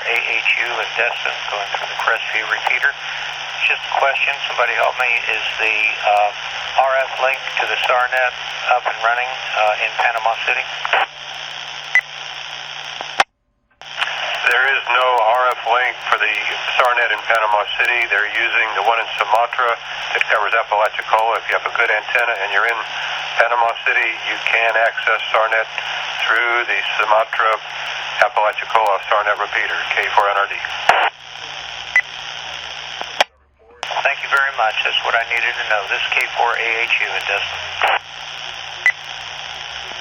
K4AHU in Destin, going through the Crestview repeater. Just a question, somebody help me. Is the RF link to the SARNET up and running in Panama City? There is no RF link for the SARNET in Panama City. They're using the one in Sumatra that covers Apalachicola. If you have a good antenna and you're in Panama City, you can access SARNET through the Sumatra Apalachicola SARNET repeater, K4NRD. Thank you very much. That's what I needed to know. This is K4AHU in Destin.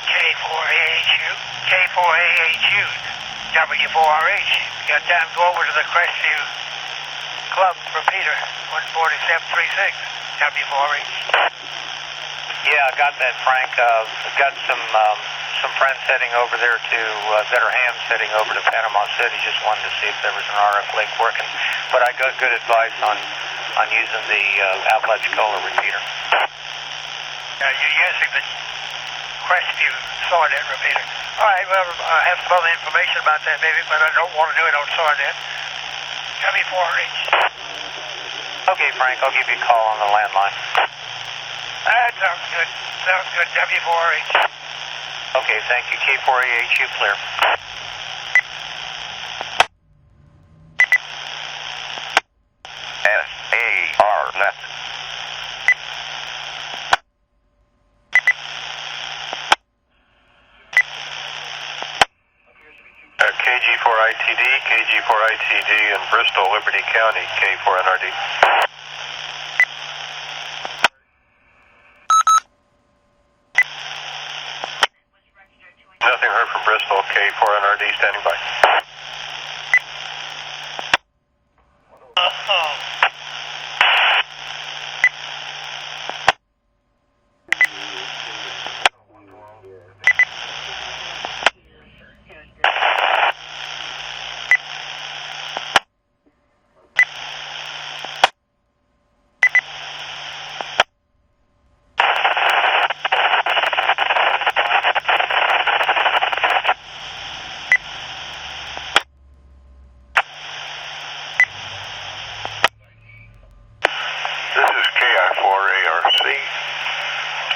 K4AHU, W4RH. Got time to go over to the Crestview Club repeater, 14736, W4RH. Yeah, I got that, Frank. Got some friends heading over there to that are ham heading over to Panama City. Just wanted to see if there was an RF link working. But I got good advice on using the Apalachicola repeater. You're using the Crestview SARNET repeater. All right, well, I have some other information about that maybe, but I don't want to do it on SARNET. W4RH. Okay, Frank, I'll give you a call on the landline. That sounds good. Sounds good, W4RH. Okay, thank you. K4AHU clear. SARNET. KG4ITD, KG4ITD in Bristol, Liberty County, K4NRD. Nothing heard from Bristol, K4NRD standing by.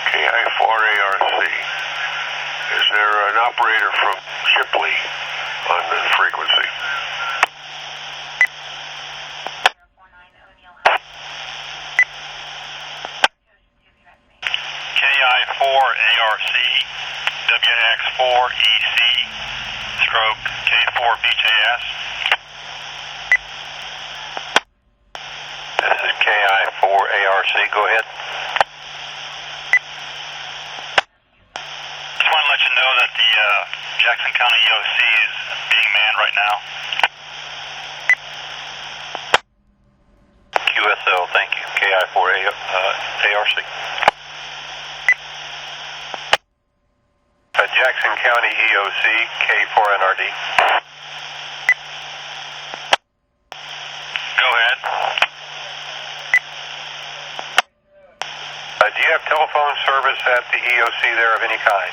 KI4ARC. Is there an operator from Shipley on the frequency? KI4ARC, WX4EC, stroke K4BJS. This is KI4ARC, go ahead. Just want to let you know that the Jackson County EOC is being manned right now. QSL, thank you. KI4ARC. Jackson County EOC, K4NRD. Go ahead. Do you have telephone service at the EOC there of any kind?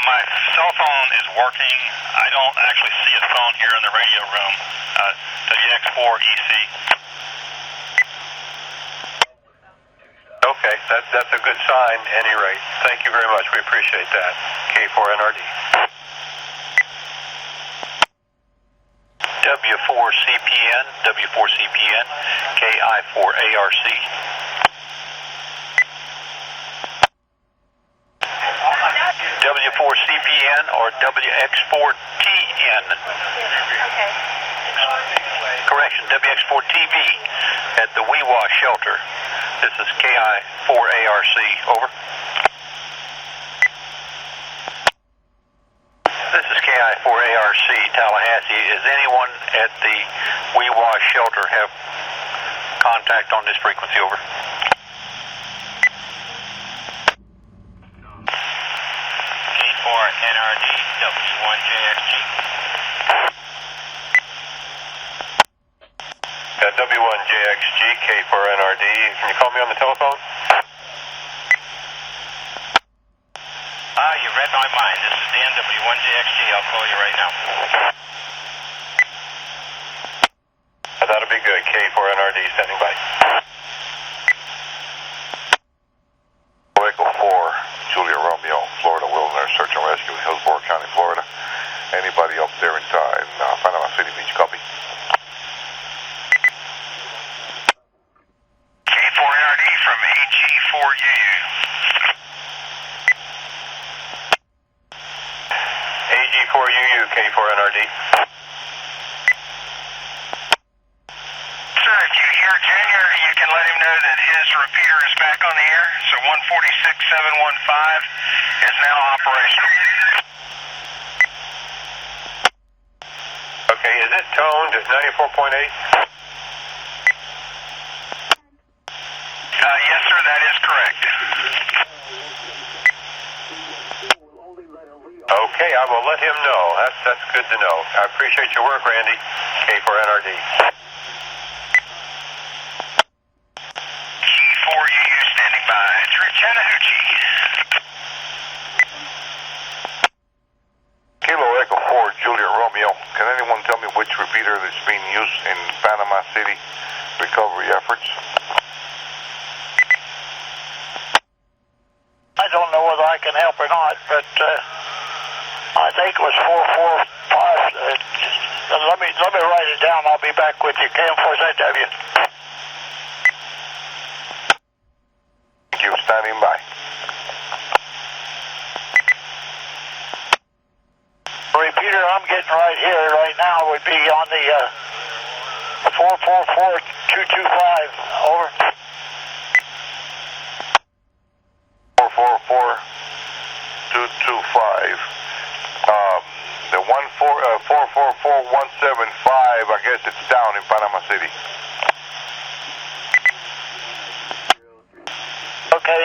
My cell phone is working. I don't actually see a phone here in the radio room. WX4EC. Okay, that's a good sign, any rate. Thank you very much. We appreciate that. K4NRD. W4CPN, W4CPN, KI4ARC. W4CPN or WX4TN. Okay. Correction, WX4TV at the Weewa shelter. This is KI4ARC, over. This is KI4ARC, Tallahassee. Is anyone at the Weewa shelter have contact on this frequency, over? K4NRD, W1JXG. W1JXG, K4NRD. Can you call me on the telephone? you read my mind. This is Dan W1JXG. I'll call you right now. That'll be good. K4NRD standing by. Echo 4, Julia Romeo, Florida Wilderness Search and Rescue, Hillsborough County, Florida. Anybody up there in Panama City Beach, copy? K4NRD from AG4UU. AG4UU, K4NRD. Sir, if you hear Junior, you can let him know that his repeater is back on the air. So 146.715 is now operational. Okay, is it toned at 94.8? Yes, sir, that is correct. Okay, I will let him know. That's good to know. I appreciate your work, Randy. K4NRD. G4UU standing by through Chattahoochee. Kilo Echo 4, Julia Romeo. Can anyone tell me which repeater that's being used in Panama City recovery efforts? I don't know whether I can help or not, but I think it was 445. Let me write it down. I'll be back with you. KM4ZW. Thank you. Standing by. Repeater I'm getting right here, right now, would be on the 444-225. Over. 444-225. The 444-175, I guess it's down in Panama City. Okay,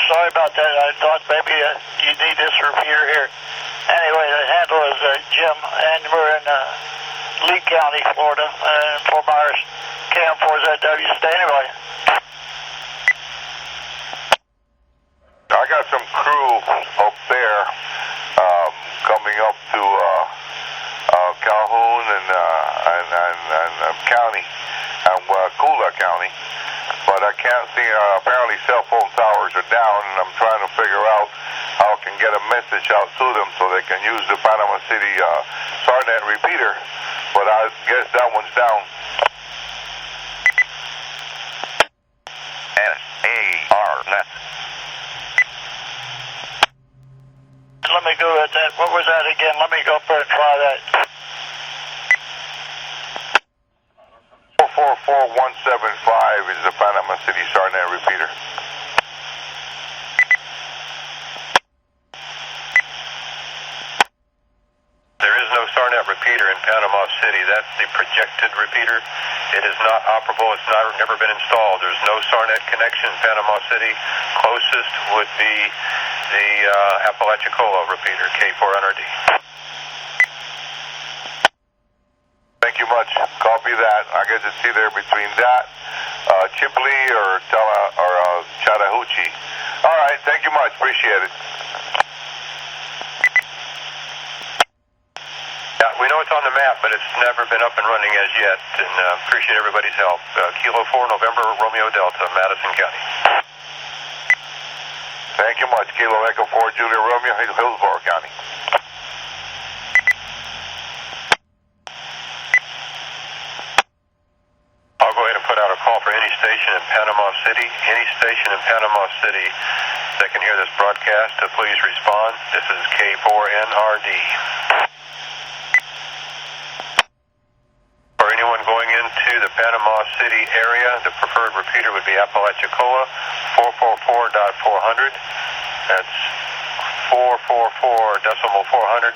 sorry about that. I thought maybe you need this repeater here. Anyway, the handle is Jim, and we're in Lee County, Florida, and Fort Myers, KM4ZW. Standing by. I got some crew up there coming up to Calhoun and County and Kula County, but I can't see. Apparently, cell phone towers are down, and I'm trying to figure out how I can get a message out to them so they can use the Panama City SARNET repeater. But I guess that one's down. SARNET. Let me go at that. What was that again? Let me go up there and try that. 444-175 is the Panama City SARNET repeater. There is no SARNET repeater in Panama City. That's the projected repeater. It is not operable. It's never been installed. There's no SARNET connection in Panama City. Closest would be the Apalachicola repeater, K4NRD. Thank you much. Copy that. I guess it's either between that, Chipley or Chattahoochee. All right. Thank you much. Appreciate it. Yeah, we know it's on the map, but it's never been up and running as yet, and appreciate everybody's help. Kilo 4, November, Romeo Delta, Madison County. Thank you much. Kilo Echo 4, Julia Romeo, Hillsborough County. I'll go ahead and put out a call for any station in Panama City. Any station in Panama City that can hear this broadcast, please respond. This is K4NRD. For anyone going into the Panama City area, the preferred repeater would be Apalachicola 444.400. That's 444.400.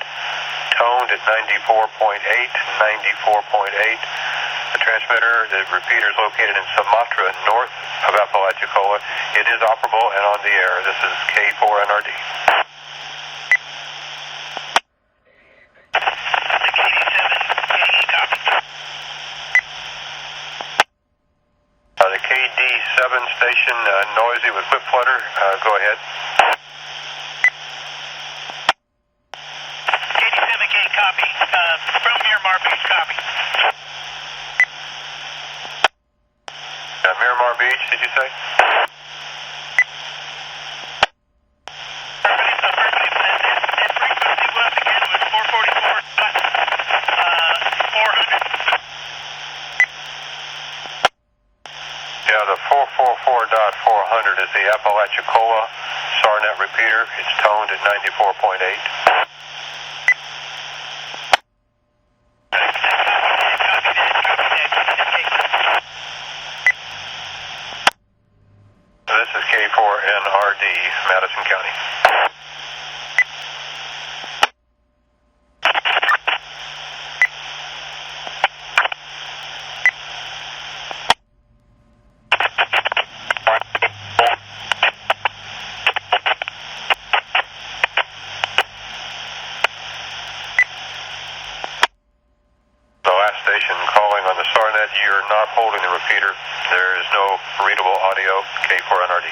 Toned at 94.8, 94.8. The transmitter, the repeater is located in Sumatra, north of Apalachicola. It is operable and on the air. This is K4NRD. The KD7 station, noisy with whip flutter. Go ahead. you say? Yeah, the 444.400 is the Apalachicola SARNET repeater. It's toned at 94.8. This is K4NRD, Madison County. Station calling on the SARNET, you're not holding the repeater. There is no readable audio, K4NRD.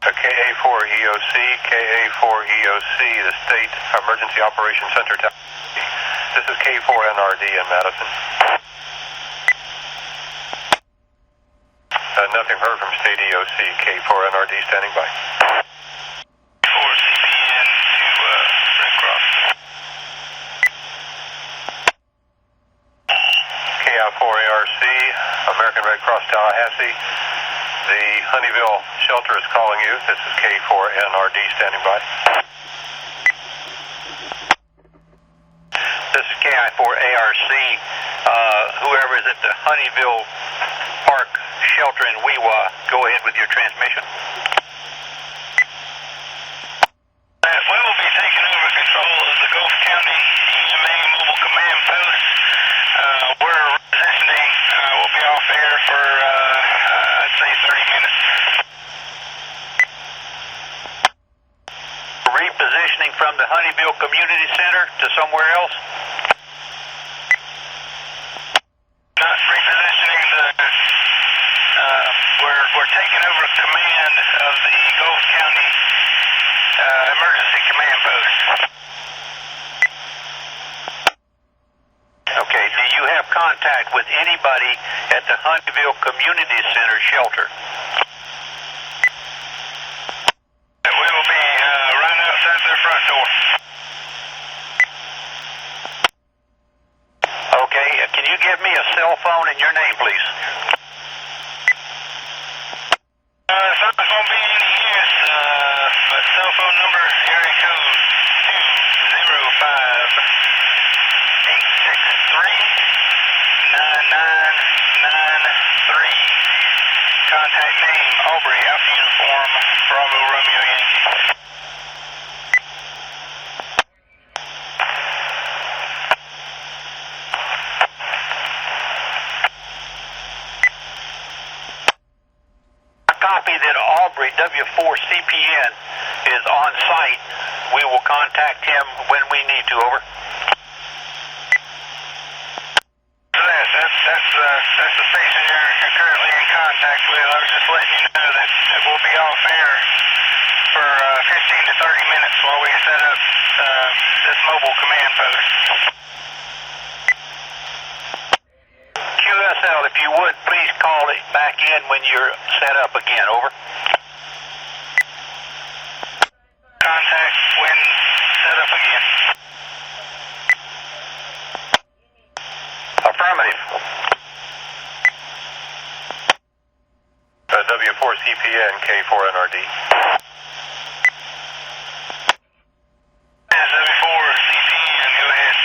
KA4EOC, KA4EOC, the State Emergency Operations Center. This is K4NRD in Madison. Nothing heard from State EOC, K4NRD standing by. 4 CPN to Red Cross. KI4ARC, American Red Cross Tallahassee. The Honeyville shelter is calling you. This is K4NRD standing by. This is KI4ARC. Whoever is at the Honeyville Park shelter in Weewa, go ahead with your transmission. We will be taking over control of the Gulf County EMA Mobile Command Post. We're repositioning. We'll be off air for, I'd say, 30 minutes. Repositioning from the Honeyville Community Center to somewhere else? Not repositioning we're taking over command of the Gulf County Emergency Command Post. Okay, do you have contact with anybody at the Honeyville Community Center shelter? We will be right outside their front door. Okay, can you give me a cell phone and your name, please? It's not going to be any use, but cell phone number, area code 205-863-9993. Contact name, Aubrey, Alpha Uniform, Bravo, Romeo, Yankee. Copy that Aubrey, W4CPN, is on site. We will contact him when we need to, over. That's the station you're currently in contact with. I was just letting you know that we'll be off air for 15 to 30 minutes while we set up this mobile command post. QSL, if you would, please call it back in when you're set up again, over. Contact when set up again. Affirmative. W4CPN, K4NRD. W4CPN, go ahead.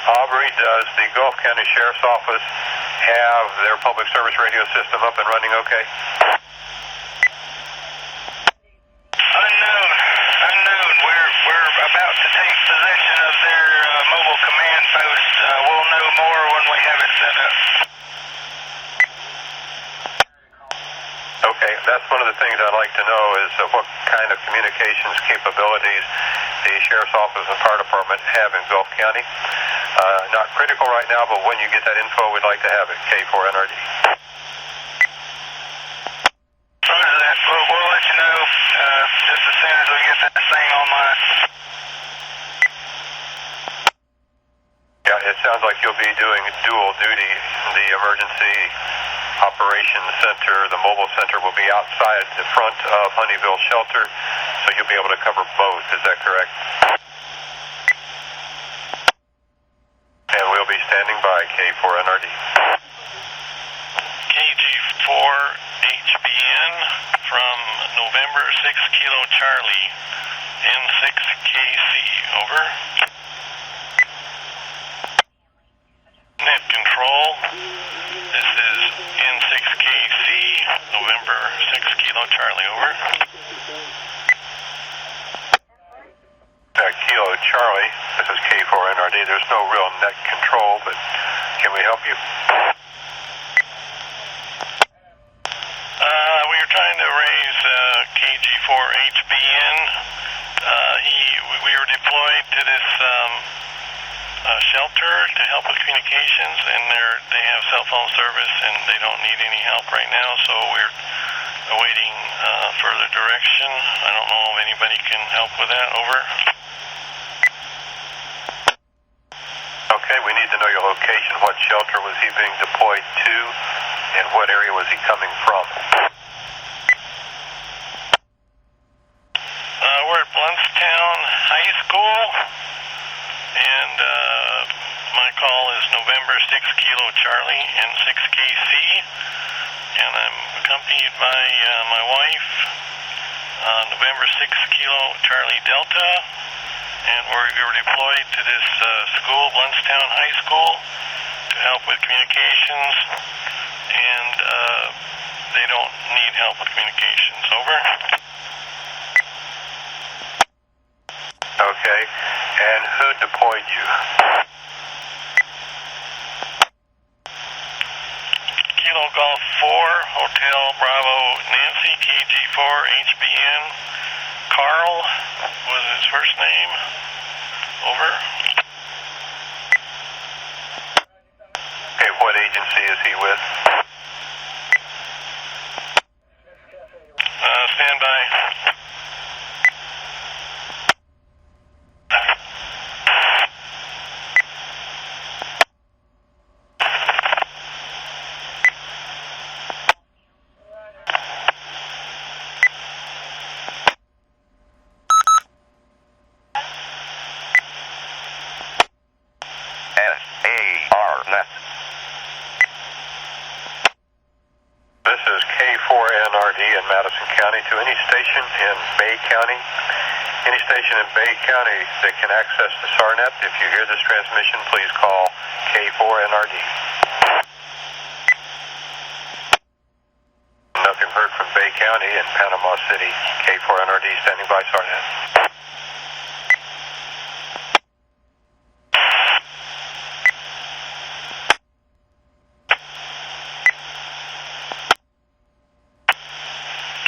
Aubrey, does the Gulf County Sheriff's Office have their public service radio system up and running okay? Unknown. We're about to take possession of their mobile command post. We'll know more when we have it set up. Okay, that's one of the things I'd like to know is what kind of communications capabilities the Sheriff's Office and Fire Department have in Gulf County. Not critical right now, but when you get that info, we'd like to have it. K4NRD. Roger that. We'll let you know just as soon as we get that thing online. Yeah, it sounds like you'll be doing dual duty. The emergency operations center, the mobile center, will be outside the front of Honeyville Shelter, so you'll be able to cover both. Is that correct? And we'll be standing by. K4NRD. KG4HBN from November 6 Kilo Charlie, N6KC, over. Net control, this is N6KC, November 6 Kilo Charlie, over. Kilo Charlie, this is K4NRD. There's no real net control, but can we help you? We were trying to raise KG4HBN. We were deployed to this shelter to help with communications, and they have cell phone service, and they don't need any help right now, so we're awaiting further direction. I don't know if anybody can help with that, over. Okay, we need to know your location. What shelter was he being deployed to, and what area was he coming from? We're at Bluntstown High School, and my call is November 6 Kilo Charlie, N6KC, and I'm accompanied by my wife, November 6 Kilo Charlie Delta, and we were deployed to this school, Bluntstown High School, to help with communications, and they don't need help with communications, over. Okay, and who deployed you? Kilo Golf 4, Hotel Bravo Nancy, KG4HBN. Carl was his first name, over. Okay, what agency is he with? Stand by. This is K4NRD in Madison County to any station in Bay County. Any station in Bay County that can access the SARNET. If you hear this transmission, please call K4NRD. Nothing heard from Bay County in Panama City. K4NRD standing by SARNET.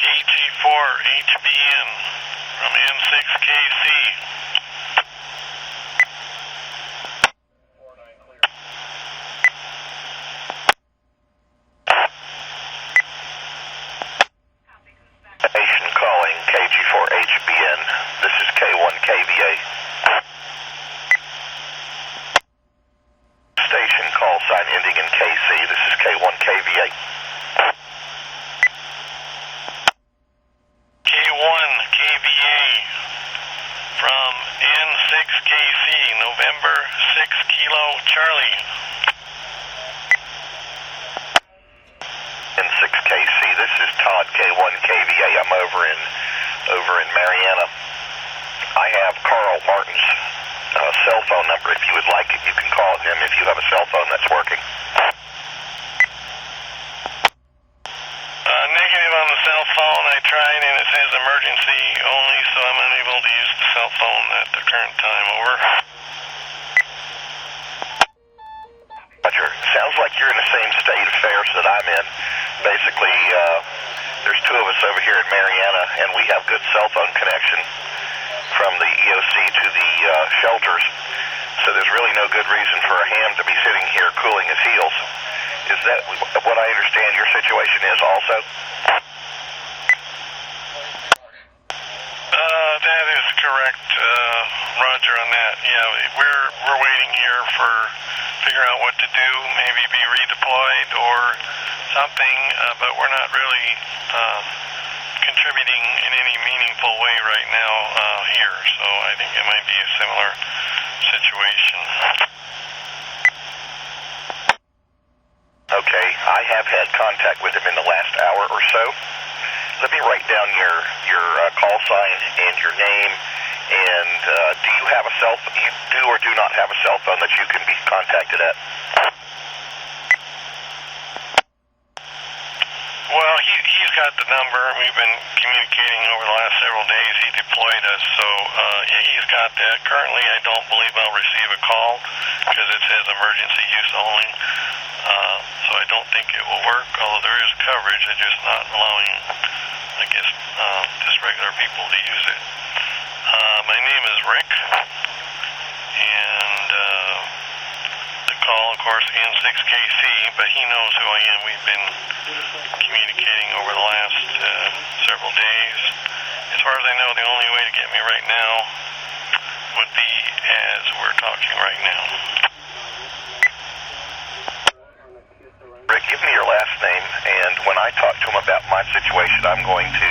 KG4HBN from N6KC. Station calling KG4HBN. This is K1KVA. Station call sign ending in KC. This is K1KVA. K1KVA from N6KC, November 6 Kilo Charlie. N6KC, this is Todd, K1KVA. I'm over in Mariana. I have Carl Martin's cell phone number. If you would like it, you can call him if you have a cell phone that's working. Negative on the cell phone. I tried and it says emergency only, so I'm unable to use the cell phone at the current time, over. Roger. Sounds like you're in the same state of affairs that I'm in. Basically, there's two of us over here in Mariana, and we have good cell phone connection from the EOC to the shelters. So there's really no good reason for a ham to be sitting here cooling his heels. Is that what I understand your situation is also? That is correct, Roger, on that. Yeah, we're waiting here for figure out what to do, maybe be redeployed or something, but we're not really contributing in any meaningful way right now here, so I think it might be a similar situation. Okay, I have had contact with him in the last hour or so. Let me write down your call sign and your name. And do you have a cell phone? You do or do not have a cell phone that you can be contacted at? Well, he's got the number. We've been communicating over the last several days. He deployed us, so yeah, he's got that. Currently, I don't believe I'll receive a call because it says emergency use only. So I don't think it will work, although there is coverage. They're just not allowing, I guess, just regular people to use it. My name is Rick, and the call, of course, N6KC, but he knows who I am. We've been communicating over the last several days. As far as I know, the only way to get me right now would be as we're talking right now. Rick, give me your last name, and when I talk to him about my situation, I'm going to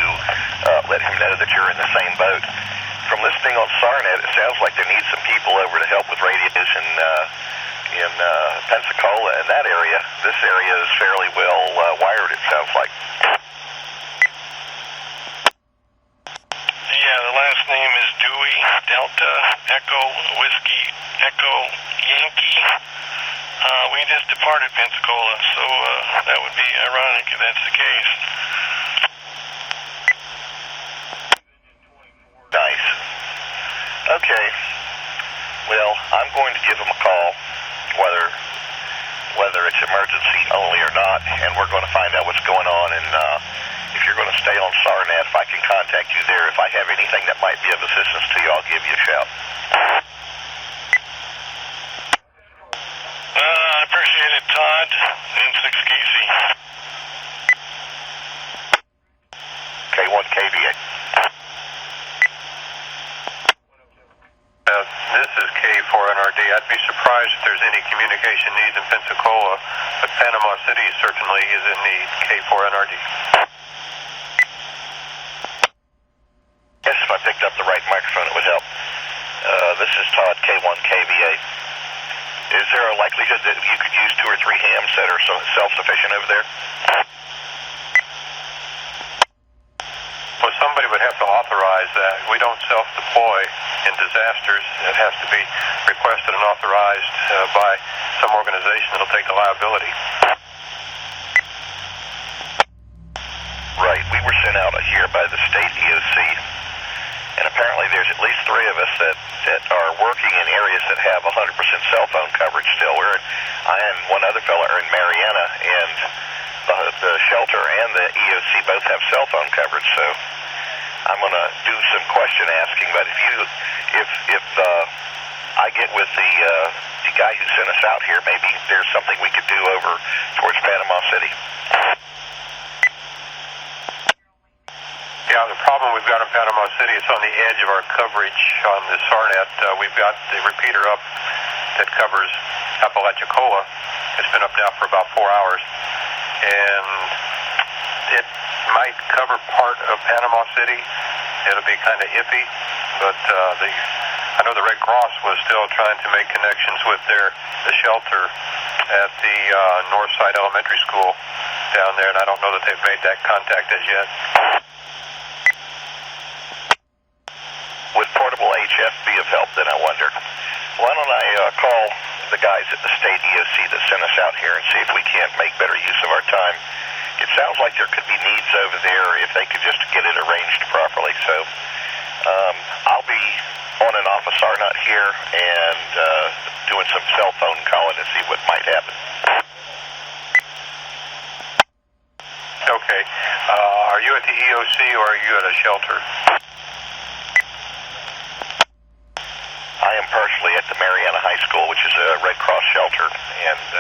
let him know that you're in the same boat. From listening on SARNET, it sounds like they need some people over to help with radios in Pensacola and that area. This area is fairly well wired, it sounds like. Yeah, the last name is Dewey, Delta, Echo, Whiskey, Echo, Yankee. We just departed Pensacola, so that would be ironic if that's the case. Nice. Okay. Well, I'm going to give him a call, whether it's emergency only or not, and we're going to find out what's going on. And if you're going to stay on SARNET, if I can contact you there, if I have anything that might be of assistance to you, I'll give you a shout. I appreciate it, Todd. N6KC. K1KVA. This is K4NRD. I'd be surprised if there's any communication needs in Pensacola, but Panama City certainly is in need. K4NRD. Yes, if I picked up the right microphone, it would help. This is Todd, K1KVA. Is there a likelihood that you could use 2 or 3 hams that are self-sufficient over there? Well, somebody would have to authorize that. We don't self-deploy in disasters. It has to be requested and authorized by some organization that will take the liability. Right. We were sent out here by the state EOC, and apparently there's at least 3 of us that are working in areas that have 100% cell phone coverage still. I and one other fella are in Mariana, and the shelter and the EOC both have cell phone coverage, so I'm going to do some question asking. But if I get with the guy who sent us out here, maybe there's something we could do over towards Panama City. Yeah, the problem we've got in Panama City is on the edge of our coverage on the SARNET. We've got the repeater up that covers Apalachicola. It's been up now for about 4 hours. And it might cover part of Panama City. It'll be kind of iffy, but I know the Red Cross was still trying to make connections with the shelter at the Northside Elementary School down there, and I don't know that they've made that contact as yet. Would portable HF be of help, then, I wonder? Why don't I call the guys at the state EOC that sent us out here and see if we can't make better use of our time. It sounds like there could be needs over there if they could just get it arranged properly. So I'll be on and off of SARNET here and doing some cell phone calling to see what might happen. Okay. Are you at the EOC or are you at a shelter? I am partially at the Mariana High and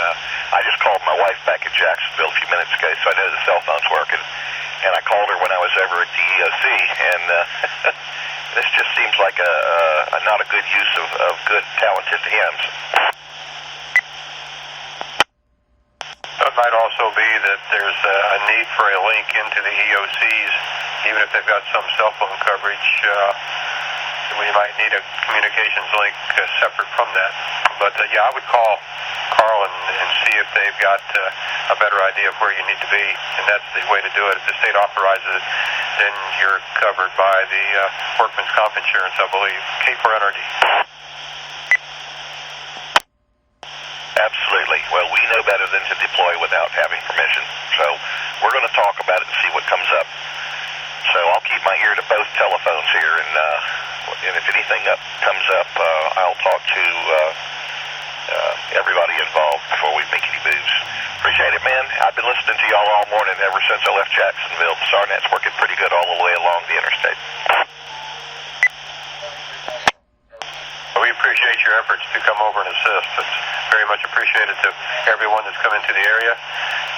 I just called my wife back in Jacksonville a few minutes ago, so I know the cell phone's working. And I called her when I was over at the EOC, and this just seems like not a good use of good, talented hams. It might also be that there's a need for a link into the EOCs, even if they've got some cell phone coverage. We might need a communications link separate from that. But yeah, I would call Carl and see if they've got a better idea of where you need to be, and that's the way to do it. If the state authorizes it, then you're covered by the workman's comp insurance, I believe. K4NRD. Absolutely. Well, we know better than to deploy without having permission. So we're going to talk about it and see what comes up. So I'll keep my ear to both telephones here, and if anything comes up, I'll talk to everybody involved before we make any moves. Appreciate it, man. I've been listening to y'all all morning ever since I left Jacksonville. The SARNET's working pretty good all the way along the interstate. We appreciate your efforts to come over and assist. It's very much appreciated to everyone that's come into the area.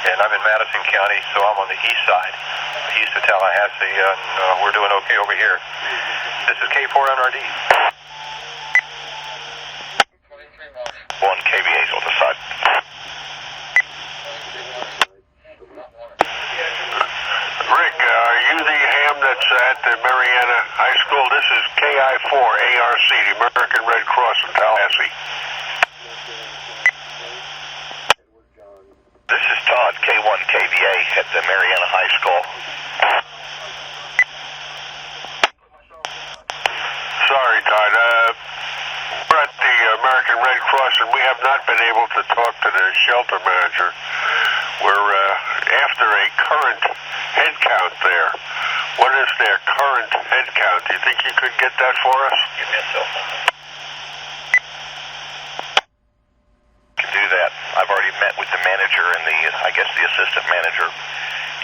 And I'm in Madison County, so I'm on the east side, east of Tallahassee, and we're doing okay over here. This is K4NRD. 1 KVA's on the side. Rick, are you the ham that's at the Mariana High School? This is KI4 ARC, the American Red Cross in Tallahassee. This is Todd, K1 KVA at the Mariana High School. Sorry, Todd. We're at the American Red Cross, and we have not been able to talk to the shelter manager. We're after a current head count there. What is their current head count? Do you think you could get that for us? Give me a cell phone. Can do that. I've already met with the manager and the assistant manager,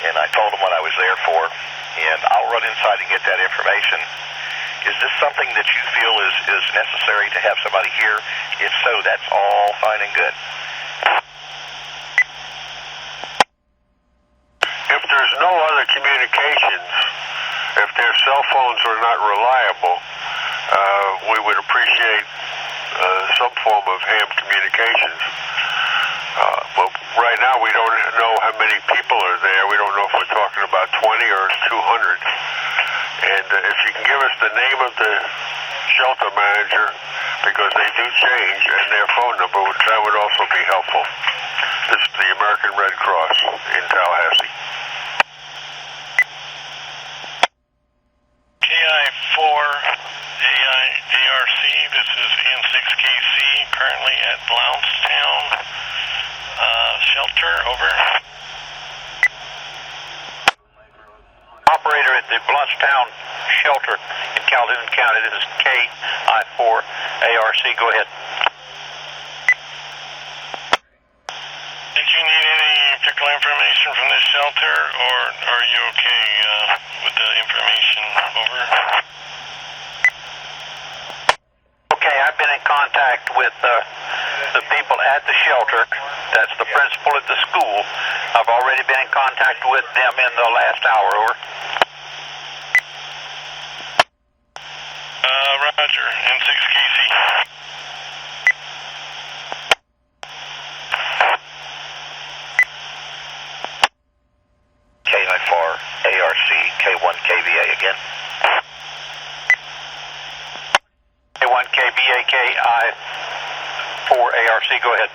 and I told them what I was there for, and I'll run inside and get that information. Is this something that you feel is necessary to have somebody here? If so, that's all fine and good. If there's no other communications, if their cell phones are not reliable, we would appreciate some form of ham communications. But right now we don't know how many people are there. We don't know if we're talking about 20 or 200. And if you can give us the name of the shelter manager, because they do change, and their phone number, that would also be helpful. This is the American Red Cross in Tallahassee. KI4 ARC, this is N6KC, currently at Blountstown Shelter, over. Operator at the Blountstown Shelter in Calhoun County, this is KI4 ARC, go ahead. Did you need any particular information from this shelter, or are you okay with the information, over? Okay, I've been in contact with the people at the shelter. That's the principal at the school. I've already been in contact with them in the last hour, over. Roger, N6KC. KI4 ARC, K1 KVA again. K1 KBA, KI4 ARC, go ahead.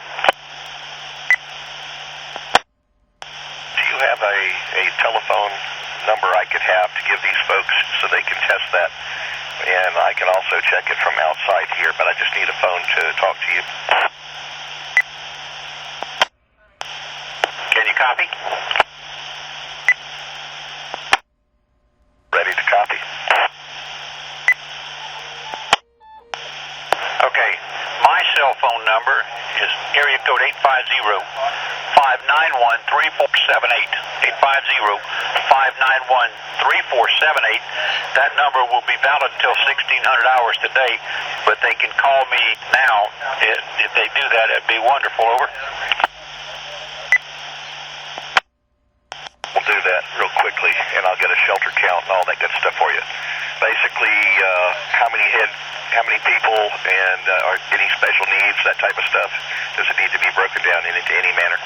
Do you have a telephone number I could have to give these folks so they can test that? And I can also check it from outside here, but I just need a phone to talk to you. Can you copy? Ready to copy. Okay, my cell phone number is area code 850-591-3478. 850-591-3478. That number will be valid until 1600 hours today, but they can call me now. If they do that, it'd be wonderful. Over. We'll do that real quickly, and I'll get a shelter count and all that good stuff for you. Basically, how many people, and are any special needs, that type of stuff? Does it need to be broken down into any manner?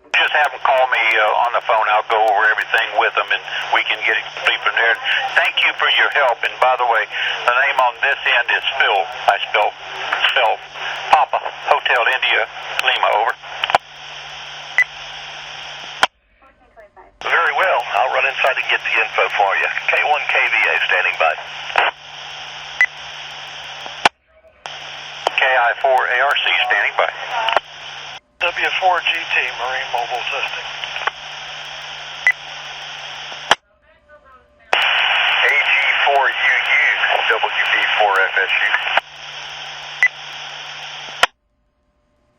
Just have them call me on the phone. I'll go over everything with them, and we can get it complete from there. Thank you for your help. And by the way, the name on this end is Phil. I spell Papa Hotel India Lima. Over. Very well. I'll run inside and get the info for you. K1KVA standing by. KI4ARC standing by. W4GT Marine Mobile Testing. AG4UU WB4FSU.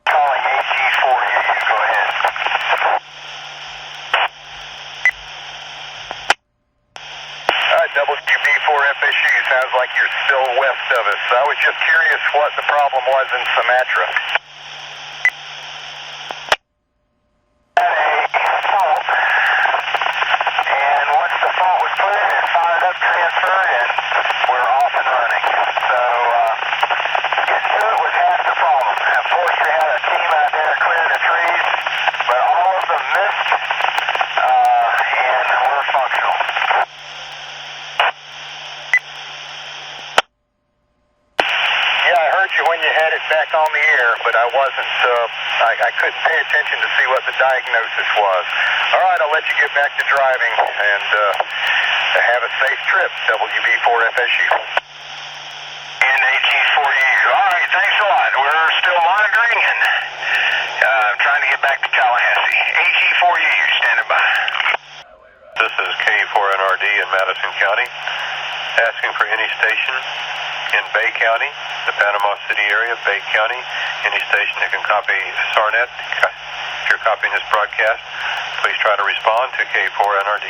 Calling AG4UU. Go ahead. WB4FSU, sounds like you're still west of us. I was just curious what the problem was in Sumatra. Had a fault, and once the fault was cleared, it fired up, transferred, and we're off and running. So, getting to it was half the problem. Unfortunately, had a team out there clearing the trees, but all of them missed, and we're functional. When you had it back on the air, but I wasn't, I couldn't pay attention to see what the diagnosis was. All right, I'll let you get back to driving, and have a safe trip, WB4FSU. And AG4U. All right, thanks a lot. We're still monitoring and trying to get back to Tallahassee. AG4U, standing by. This is K4NRD in Madison County, asking for any station in Bay County, the Panama City area, Bay County, any station that can copy SARNET. If you're copying this broadcast, please try to respond to K4NRD.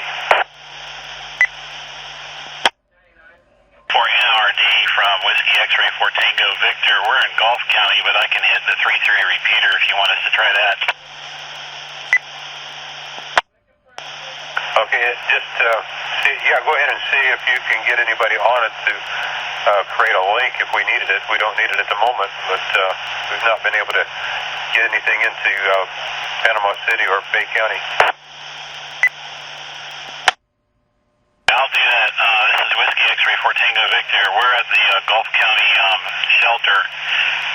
4NRD from Whiskey X-Ray 4 Tango Victor. We're in Gulf County, but I can hit the 3-3 repeater if you want us to try that. Okay, just go ahead and see if you can get anybody on it to create a link if we needed it. We don't need it at the moment, but we've not been able to get anything into Panama City or Bay County. I'll do that. This is Whiskey X-Ray 4 Tango Victor. We're at the Gulf County shelter.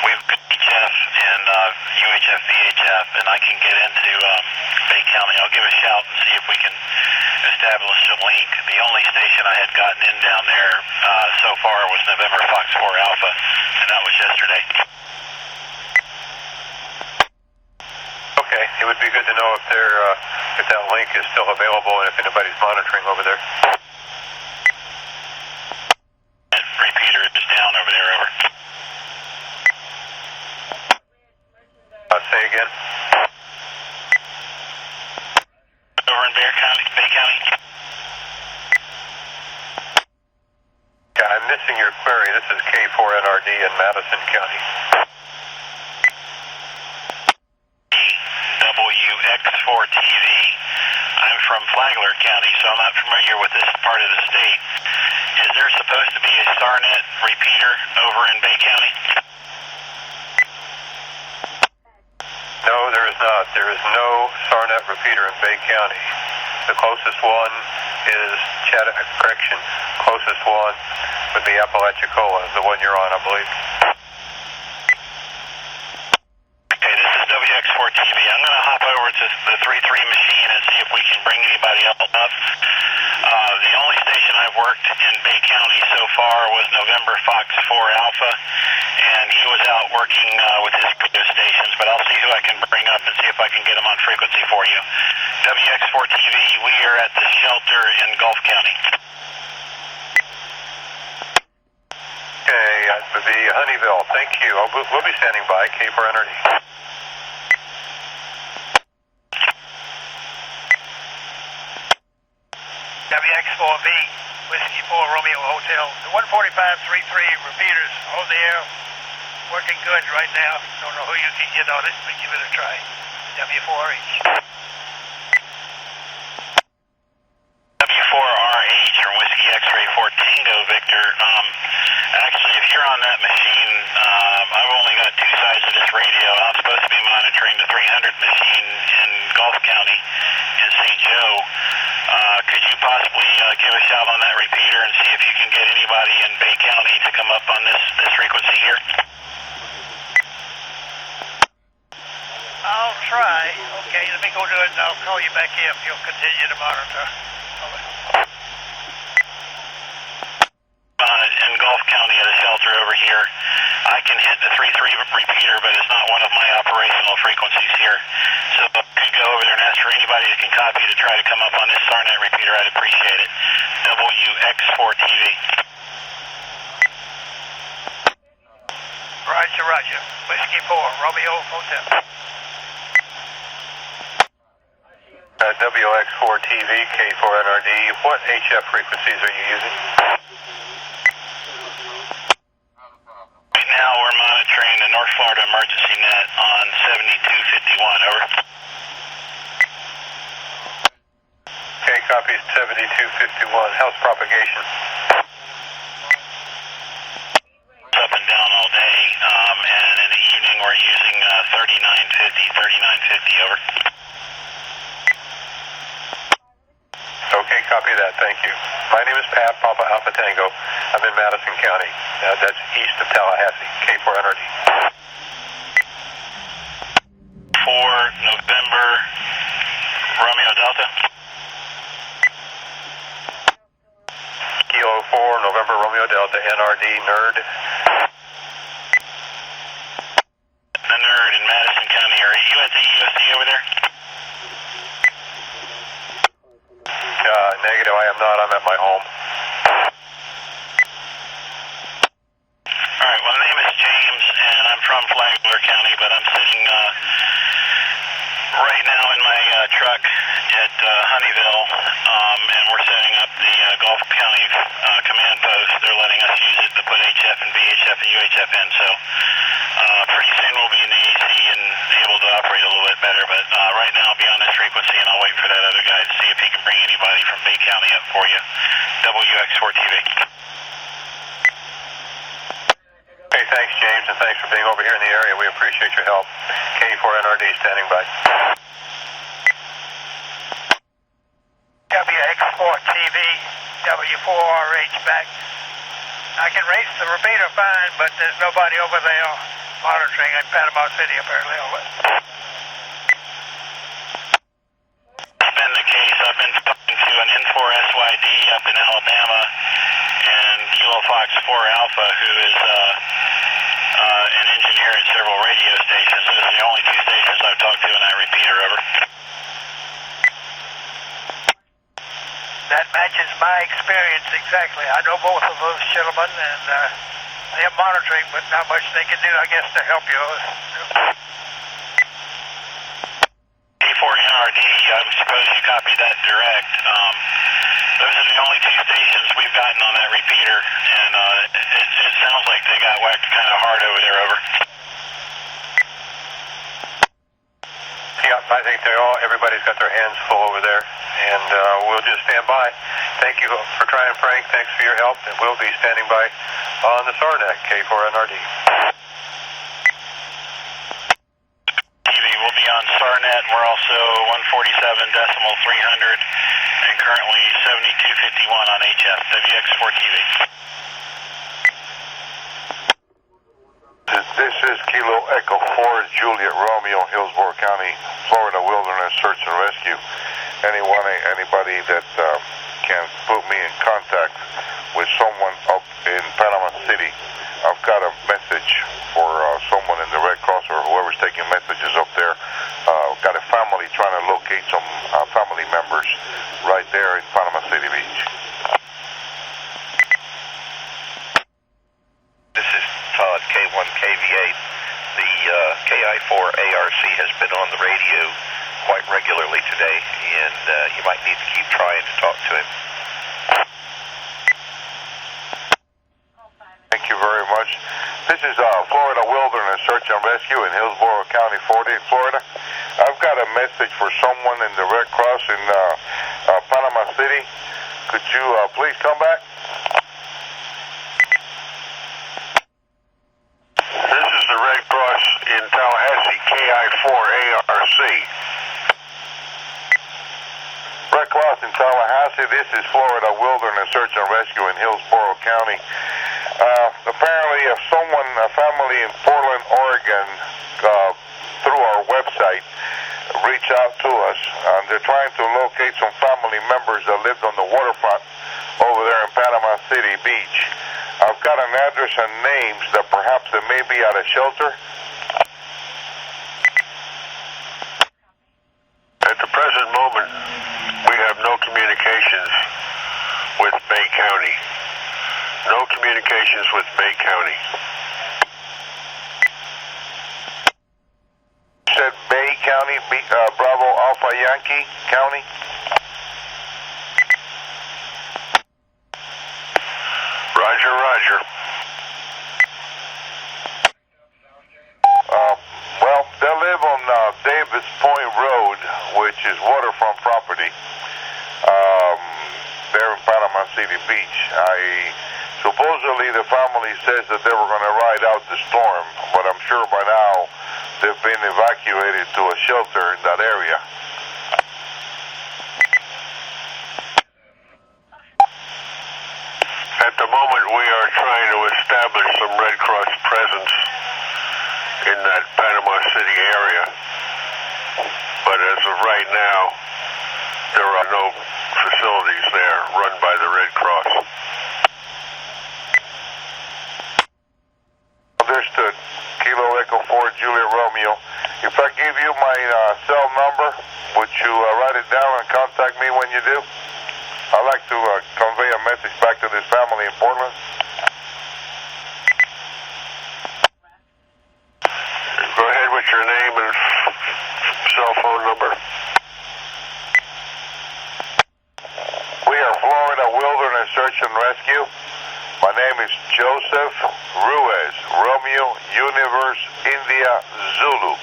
We've got HF and UHF, VHF, and I can get into Bay County. I'll give a shout and see if we can establish a link. The only station I had gotten in down there so far was November Fox 4 Alpha, and that was yesterday. Okay, it would be good to know if that link is still available and if anybody's monitoring over there. Repeater is down over there, over. Say again. Over in Bay County. Yeah, I'm missing your query. This is K4NRD in Madison County. WX4TV. I'm from Flagler County, so I'm not familiar with this part of the state. Is there supposed to be a SARNET repeater over in Bay County? No, there is not. There is no SARNET repeater in Bay County. The closest one is closest one would be Apalachicola, the one you're on, I believe. Okay, this is WX4TV. I'm going to hop over to the 3-3 machine and see if we can bring anybody else up. The only station I've worked in Bay County so far was November Fox 4 Alpha, and he was out working with his radio stations, but I'll see who I can bring up and see if I can get him on frequency for you. WX4TV, we are at the shelter in Gulf County. Okay, would be Honeyville. Thank you. We'll be standing by, K4NRD. WX4V, Whiskey 4 Romeo Hotel. The 145.33 repeaters on the air, working good right now. Don't know who you can get on it, but give it a try. W4RH. W4RH from Whiskey X-Ray 4 Tango, Victor. Actually, if you're on that machine, I've only got two sides of this radio. I'm supposed to be monitoring the 300 machine in Gulf County in St. Joe. Could you possibly give a shout on that repeater and see if you can get anybody in Bay County to come up on this frequency here? I'll try. Okay, let me go do it and I'll call you back here if you'll continue to monitor. Over. In Gulf County at a shelter over here. I can hit the 3-3 repeater, but it's not one of my operational frequencies here. So if you could go over there and ask for anybody that can copy to try to come up on this SARNet repeater, I'd appreciate it. WX4TV. Roger, roger. Whiskey 4, Romeo Hotel. WX4TV, K4NRD. What HF frequencies are you using? Right now we're monitoring the North Florida emergency net on 7251, over. Okay, copy 7251. How's propagation? It's up and down all day, and in the evening we're using 3950, over. Okay, copy that. Thank you. My name is Pat, Papa Alpha Tango. I'm in Madison County. That's east of Tallahassee, K4NRD. 4 November, Romeo Delta. Kilo 4, November, Romeo Delta, NRD, Nerd. The Nerd in Madison County. Are you at the USC over there? Negative, I am not. I'm at my home. Alright, well, my name is James, and I'm from Flagler County, but I'm sitting right now in my truck at Honeyville, and we're setting up the Gulf County command post. They're letting us use it to put HF and VHF and UHF in, so pretty soon we'll be in the AC and able to operate a little bit better, but right now I'll be on this frequency, and I'll wait for that other guy to see if he can bring anybody from Bay County up for you. WX4TV. Hey, thanks, James, and thanks for being over here in the area. We appreciate your help. K4NRD standing by. WX4TV, W4RH back. I can race the repeater fine, but there's nobody over there monitoring in Panama City, apparently. Over. That's been the case. I've been talking to an N4SYD up in Alabama and Kilo Fox 4 Alpha, who is an engineer at several radio stations. Those are the only two stations I've talked to in that repeater, over. That matches my experience exactly. I know both of those gentlemen, and they're monitoring, but not much they can do, I guess, to help you. K4NRD, I suppose you copied that direct. Those are the only two stations we've gotten on that repeater, and it sounds like they got whacked kind of hard over there, over. Yeah, I think everybody's got their hands full over there, and we'll just stand by. Thank you for trying, Frank. Thanks for your help, and we'll be standing by on the SARNet, K4NRD. We'll be on SARNet. We're also 147.300 and currently 7251 on HF, WX4TV. This is Kilo Echo 4, Juliet Romeo, Hillsborough County, Florida Wilderness Search and Rescue. Anybody that can put me in contact with someone up in Panama City. I've got a message for someone in the Red Cross or whoever's taking messages up there. Got a family trying to locate some family members right there in Panama City Beach. This is today, and you might need to keep trying to talk to him. Thank you very much. This is Florida Wilderness Search and Rescue in Hillsborough County, Florida. I've got a message for someone in the Red Cross in Panama City. Could you please come back? This is the Red Cross in Tallahassee, KI4ARC. Red Cross in Tallahassee. This is Florida Wilderness Search and Rescue in Hillsborough County. Apparently, if someone, a family in Portland, Oregon, through our website, reach out to us. They're trying to locate some family members that lived on the waterfront over there in Panama City Beach. I've got an address and names that perhaps they may be at a shelter. At the present moment, we have no communications with Bay County. No communications with Bay County. Said Bay County, Bravo Alpha Yankee County. Roger, roger. Well, they live on Davis Point Road, which is waterfront property. There in Panama City Beach. Supposedly the family says that they were going to ride out the storm, but I'm sure by now they've been evacuated to a shelter in that area. At the moment, we are trying to establish some Red Cross presence in that Panama City area. But as of right now, there are no facilities there run by the Red Cross. Understood. Kilo Echo 4, Juliet Romeo. If I give you my cell number, would you write it down and contact me when you do? I'd like to convey a message back to this family in Portland. Go ahead with your name and cell phone number. We are Florida Wilderness Search and Rescue. My name is Joseph Ruiz, Romeo Universe India Zulu.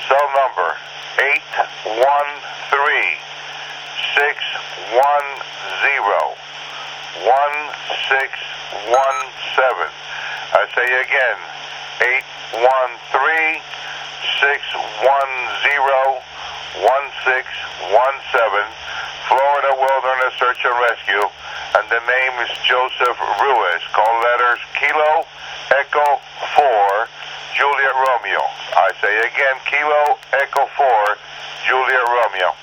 Cell number 813-610-1617. I say again, 813-610-1617. Florida Wilderness Search and Rescue, and the name is Joseph Ruiz. Call letters Kilo Echo 4 Juliet Romeo. I say again, Kilo Echo 4 Juliet Romeo.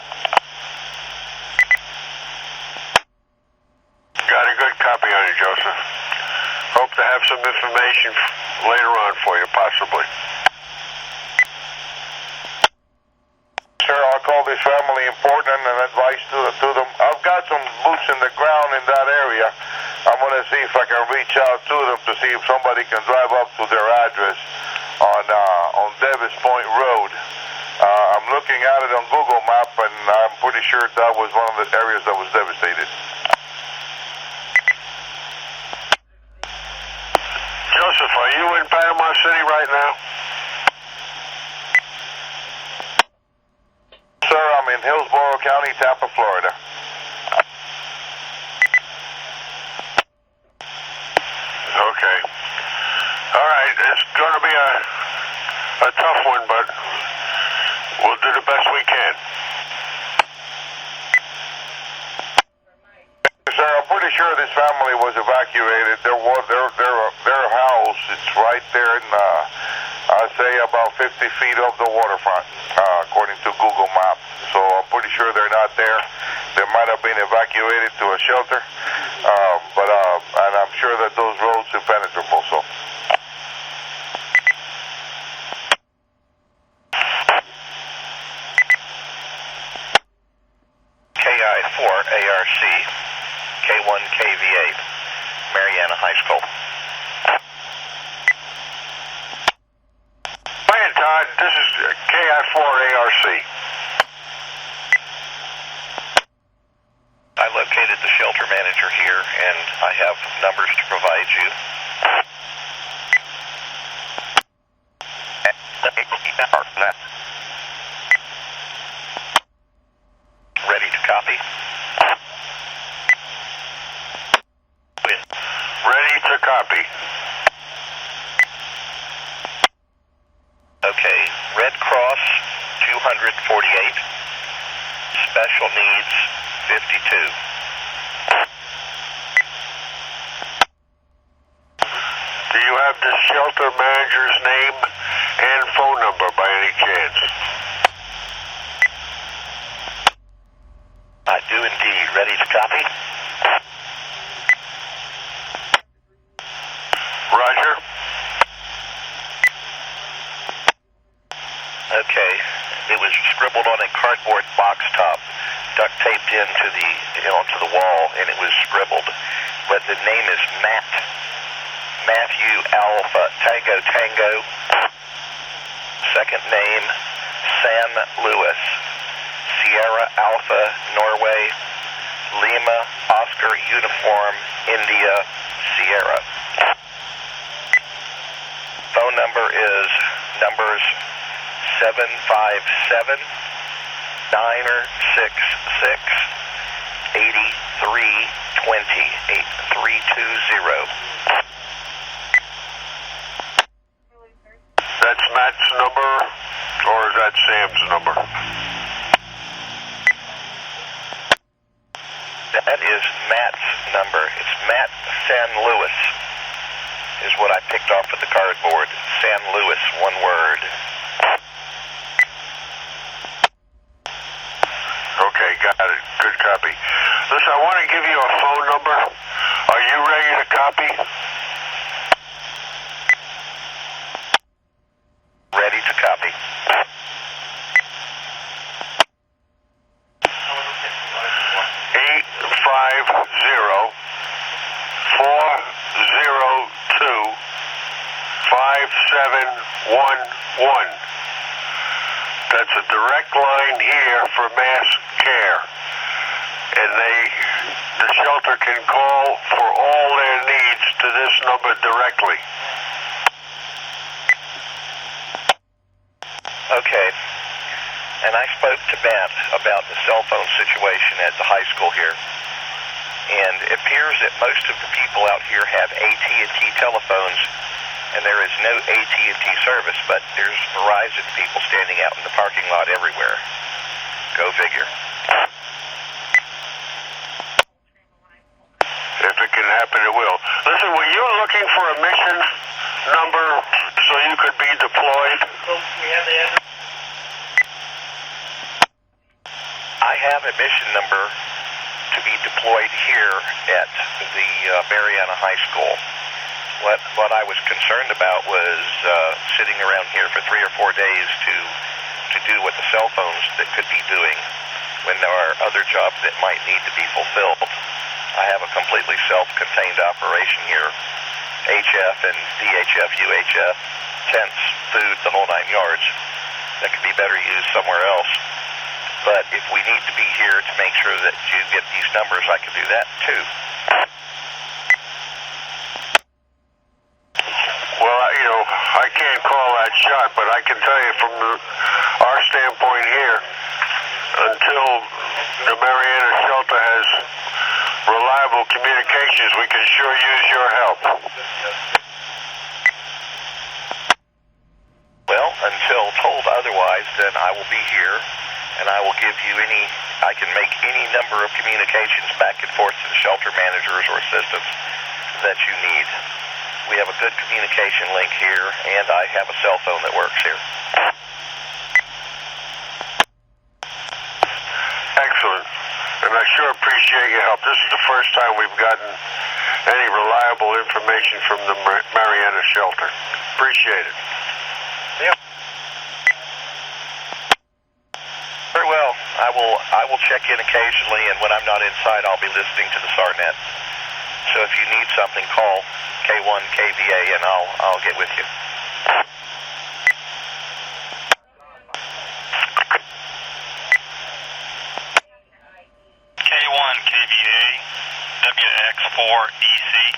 Got a good copy on you, Joseph. Hope to have some information later on for you, possibly. Sir, I'll call this family in Portland and advise to them. I've got some boots in the ground in that area. I'm going to see if I can reach out to them to see if somebody can drive up to their address on Davis Point Road. I'm looking at it on Google Map, and I'm pretty sure that was one of the areas that was devastated. Joseph, are you in Panama City right now? Sir, I'm in Hillsborough County, Tampa, Florida. Okay. All right. It's going to be a tough one, but we'll do the best we can. Sir, I'm pretty sure this family was evacuated. Their house, it's right there in, I'd say about 50 feet off the waterfront, according to Google Maps. So I'm pretty sure they're not there. They might have been evacuated to a shelter, and I'm sure that those roads are impenetrable. So. KI4ARC, K1KV8, Mariana High School. Hi, Todd. This is KI4ARC. have numbers to provide you. Ready to copy? Ready to copy. Okay, Red Cross 248, Special Needs 52. Do you have the shelter manager's name and phone number by any chance? I do indeed. Ready to copy? Roger. Okay, it was scribbled on a cardboard box top, duct taped onto the wall, and it was scribbled. But the name is Matthew Alpha Tango Tango. Second name, San Luis. Sierra Alpha Norway. Lima Oscar Uniform India Sierra. Phone number is numbers 757-966-8320. That's Matt's number, or is that Sam's number? That is Matt's number. It's Matt San Luis is what I picked off of the cardboard. San Luis, one word. Okay, got it. Good copy. Listen, I want to give you a phone number. Are you ready to copy? Ready to copy. That's a direct line here for mass care, and the shelter can call for all their needs to this number directly. Okay, and I spoke to Matt about the cell phone situation at the high school here, and it appears that most of the people out here have AT&T telephones, and there is no AT&T service, but there's Verizon people standing out in the parking lot everywhere. Go figure. If it can happen, it will. Listen, were you looking for a mission number so you could be deployed? I have a mission number to be deployed here at the Mariana High School. What I was concerned about was sitting around here for 3 or 4 days to do what the cell phones that could be doing when there are other jobs that might need to be fulfilled. I have a completely self-contained operation here. HF and DHF, UHF, tents, food, the whole 9 yards. That could be better used somewhere else. But if we need to be here to make sure that you get these numbers, I can do that too. Well, I can't call that shot, but I can tell you from our standpoint here, until the Mariana shelter has reliable communications, we can sure use your help. Well, until told otherwise, then I will be here, and I will give you I can make any number of communications back and forth to the shelter managers or assistants that you need. We have a good communication link here, and I have a cell phone that works here. Excellent. And I sure appreciate your help. This is the first time we've gotten any reliable information from the Mariana shelter. Appreciate it. Yep. Very well. I will check in occasionally, and when I'm not inside, I'll be listening to the SARNet. So if you need something, call K1 KVA, and I'll get with you. K1 KVA, WX4EC.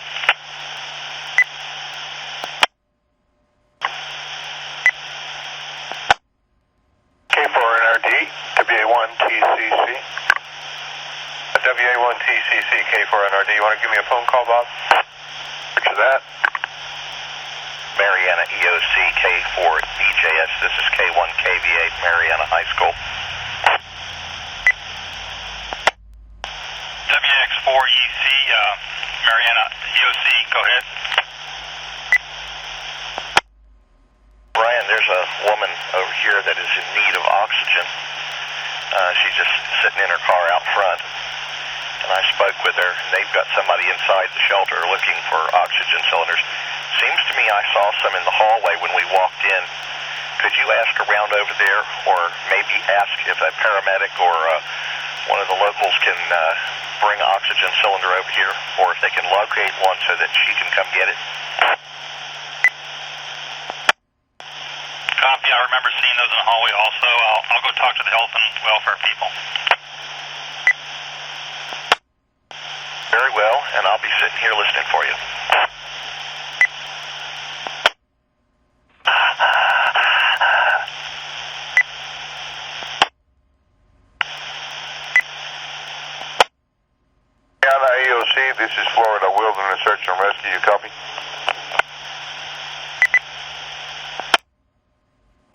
WA1TCC K4NRD. You want to give me a phone call, Bob? Roger that. Mariana EOC K4DJS. This is K1KVA Mariana High School. WX4EC Mariana EOC. Go ahead. Brian, there's a woman over here that is in need of oxygen. She's just sitting in her car out front. And I spoke with her, and they've got somebody inside the shelter looking for oxygen cylinders. Seems to me I saw some in the hallway when we walked in. Could you ask around over there, or maybe ask if a paramedic or one of the locals can bring an oxygen cylinder over here, or if they can locate one so that she can come get it? Copy. I remember seeing those in the hallway also. I'll go talk to the health and welfare people. Very well, and I'll be sitting here listening for you. Mariana AOC, this is Florida Wilderness Search and Rescue. You copy?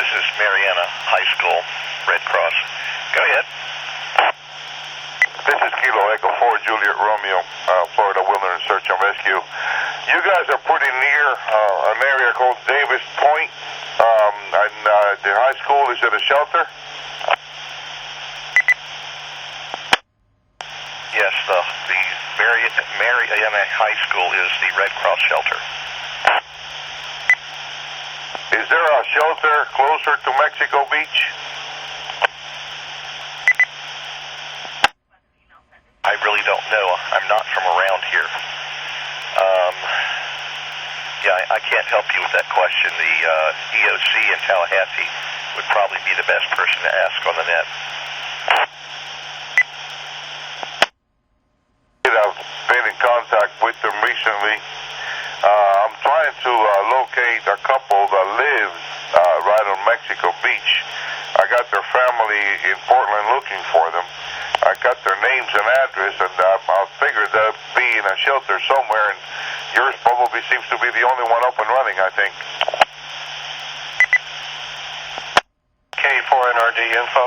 This is Mariana High School, Red Cross. Go ahead. This is Kilo Echo 4 Juliet Romeo, Florida Wilderness Search and Rescue. You guys are pretty near an area called Davis Point. And the high school, is it a shelter? Yes, the Mariana High School is the Red Cross shelter. Is there a shelter closer to Mexico Beach? I really don't know. I'm not from around here. I can't help you with that question. The EOC in Tallahassee would probably be the best person to ask on the net. I've been in contact with them recently. I'm trying to locate a couple that lives right on Mexico Beach. I got their family in Portland looking for them. I got their names and address, and I figured they'd be in a shelter somewhere, and yours probably seems to be the only one up and running, I think. K4NRD info.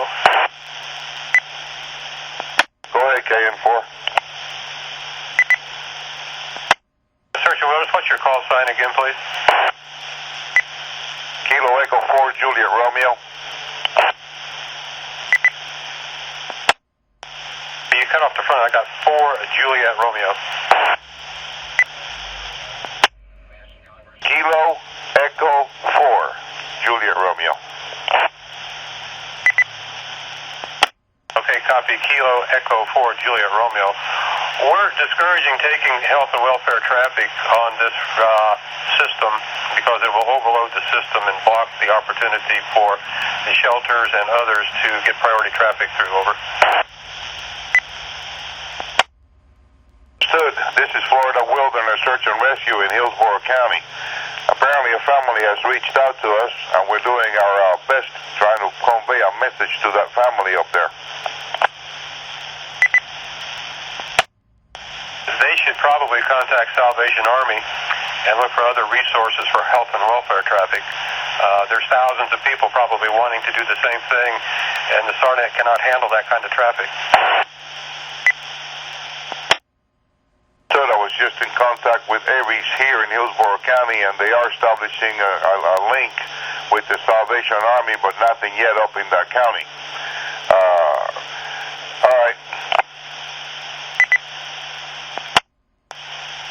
Go ahead, KN4. Search and Wilderness, what's your call sign again, please? Kilo Echo 4 Juliet Romeo. You cut off the front. I got 4 Juliet Romeo. Kilo Echo 4 Juliet Romeo. Okay, copy. Kilo Echo 4 Juliet Romeo. We're discouraging taking health and welfare traffic on this system because it will overload the system and block the opportunity for the shelters and others to get priority traffic through. Over. This is Florida Wilderness Search and Rescue in Hillsborough County. Apparently a family has reached out to us, and we're doing our best trying to convey a message to that family up there. They should probably contact Salvation Army and look for other resources for health and welfare traffic. There's thousands of people probably wanting to do the same thing, and the SARNET cannot handle that kind of traffic. I was just in contact with Aries here in Hillsborough County, and they are establishing a link with the Salvation Army, but nothing yet up in that county. All right.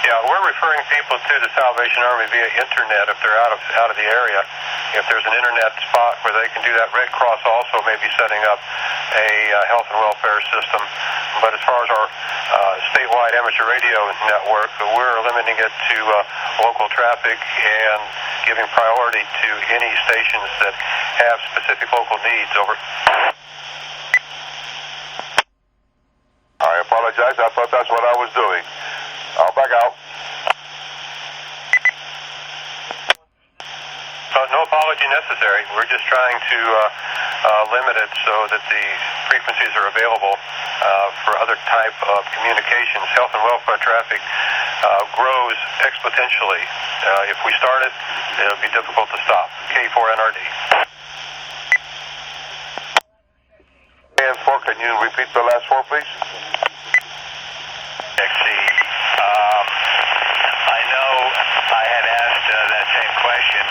Yeah, we're referring people to the Salvation Army via internet if they're out of the area. If there's an internet spot where they can do that, Red Cross also may be setting up a health and welfare system. But as far as our statewide amateur radio network, we're limiting it to local traffic and giving priority to any stations that have specific local needs. Over. I apologize. I thought that's what I was doing. I'll back out. No apology necessary. We're just trying to limited so that the frequencies are available for other type of communications. Health and welfare traffic grows exponentially. If we start it, it'll be difficult to stop. K4NRD. And 4, can you repeat the last 4, please? XC. I know I had asked that same question,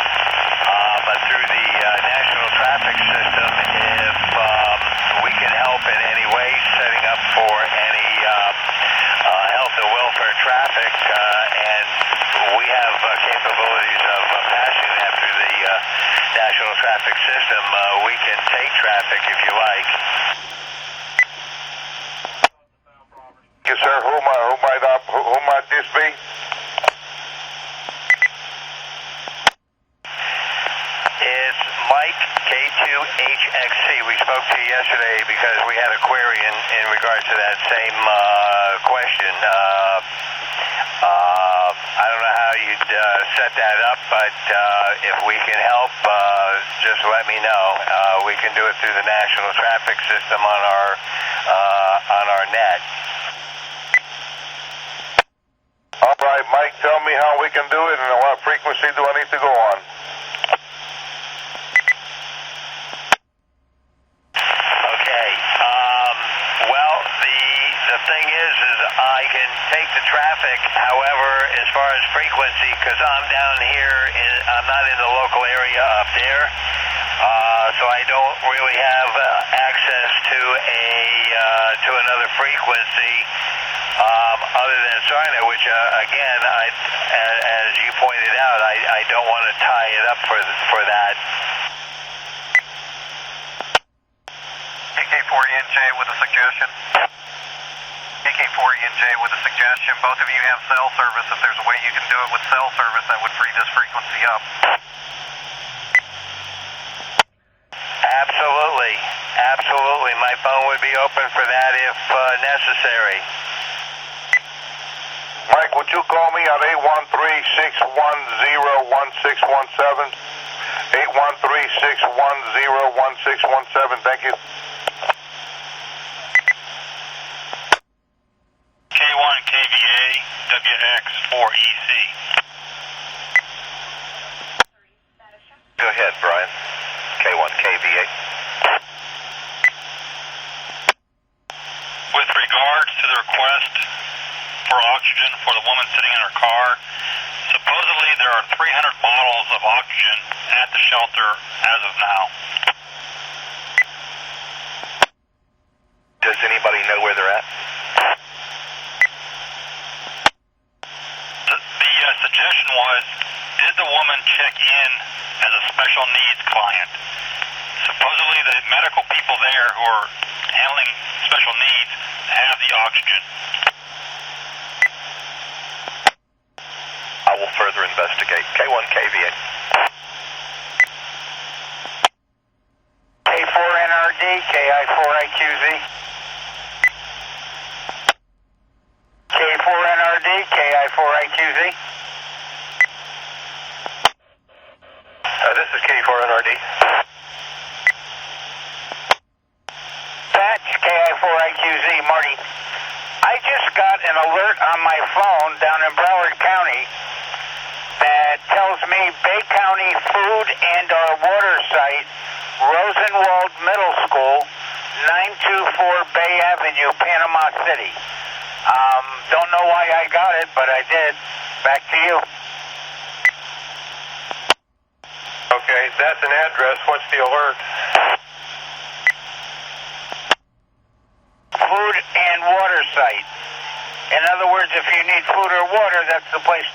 but through the national traffic system, if we can help in any way, setting up for any health and welfare traffic, and we have capabilities of passing that through the national traffic system, we can take traffic if you like. Yes, sir. Who might this be? It's Mike K2HXC. We spoke to you yesterday because we had a query in regards to that same question. I don't know how you'd set that up, but if we can help, just let me know. We can do it through the national traffic system on our net. All right, Mike, tell me how we can do it and what frequency do I need to go on? Okay. Well, the thing is I can take the traffic. However, as far as frequency, because I'm down here, I'm not in the local area up there, so I don't really have access to another frequency. Other than SARNET, which again, as you pointed out, I don't want to tie it up for that. AK4ENJ with a suggestion. AK4ENJ with a suggestion. Both of you have cell service. If there's a way you can do it with cell service, that would free this frequency up. Absolutely. Absolutely. My phone would be open for that if necessary. Mike, would you call me at 813-610-1617? 813-610-1617. Thank you. K1KVA WX4EC. Go ahead, Brian. K1KVA. With regards to the request for oxygen for the woman sitting in her car, supposedly there are 300 bottles of oxygen at the shelter as of now. Does anybody know where they're at? The suggestion was, did the woman check in as a special needs client? Supposedly the medical people there who are handling special needs have the oxygen. I will further investigate. K1KVA. K4NRD, KI4IQZ. K4NRD, KI4IQZ. This is K4NRD. Patch, KI4IQZ, Marty. I just got an alert on my phone down in Broward County that tells me Bay County Food and our water site, Rosenwald Middle School, 924 Bay Avenue, Panama City. Don't know why I got it, but I did. Back to you. Okay, that's an address. What's the alert? Food and water site. In other words, if you need food or water, that's the place.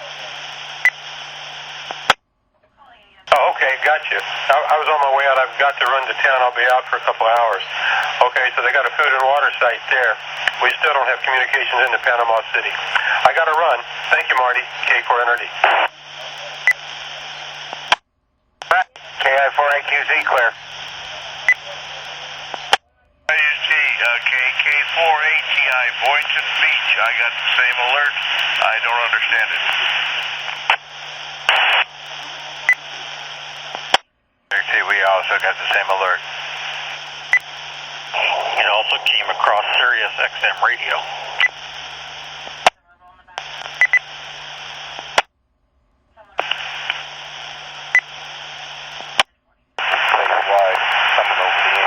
Oh, okay, gotcha. I was on my way out. I've got to run to town. I'll be out for a couple of hours. Okay, so they got a food and water site there. We still don't have communications into Panama City. I got to run. Thank you, Marty. K4NRD. KI4IQZ, clear. K4ATI, Boynton Beach. I got the same alert. I don't understand it. We also got the same alert. also came across Sirius XM radio. Statewide, coming over the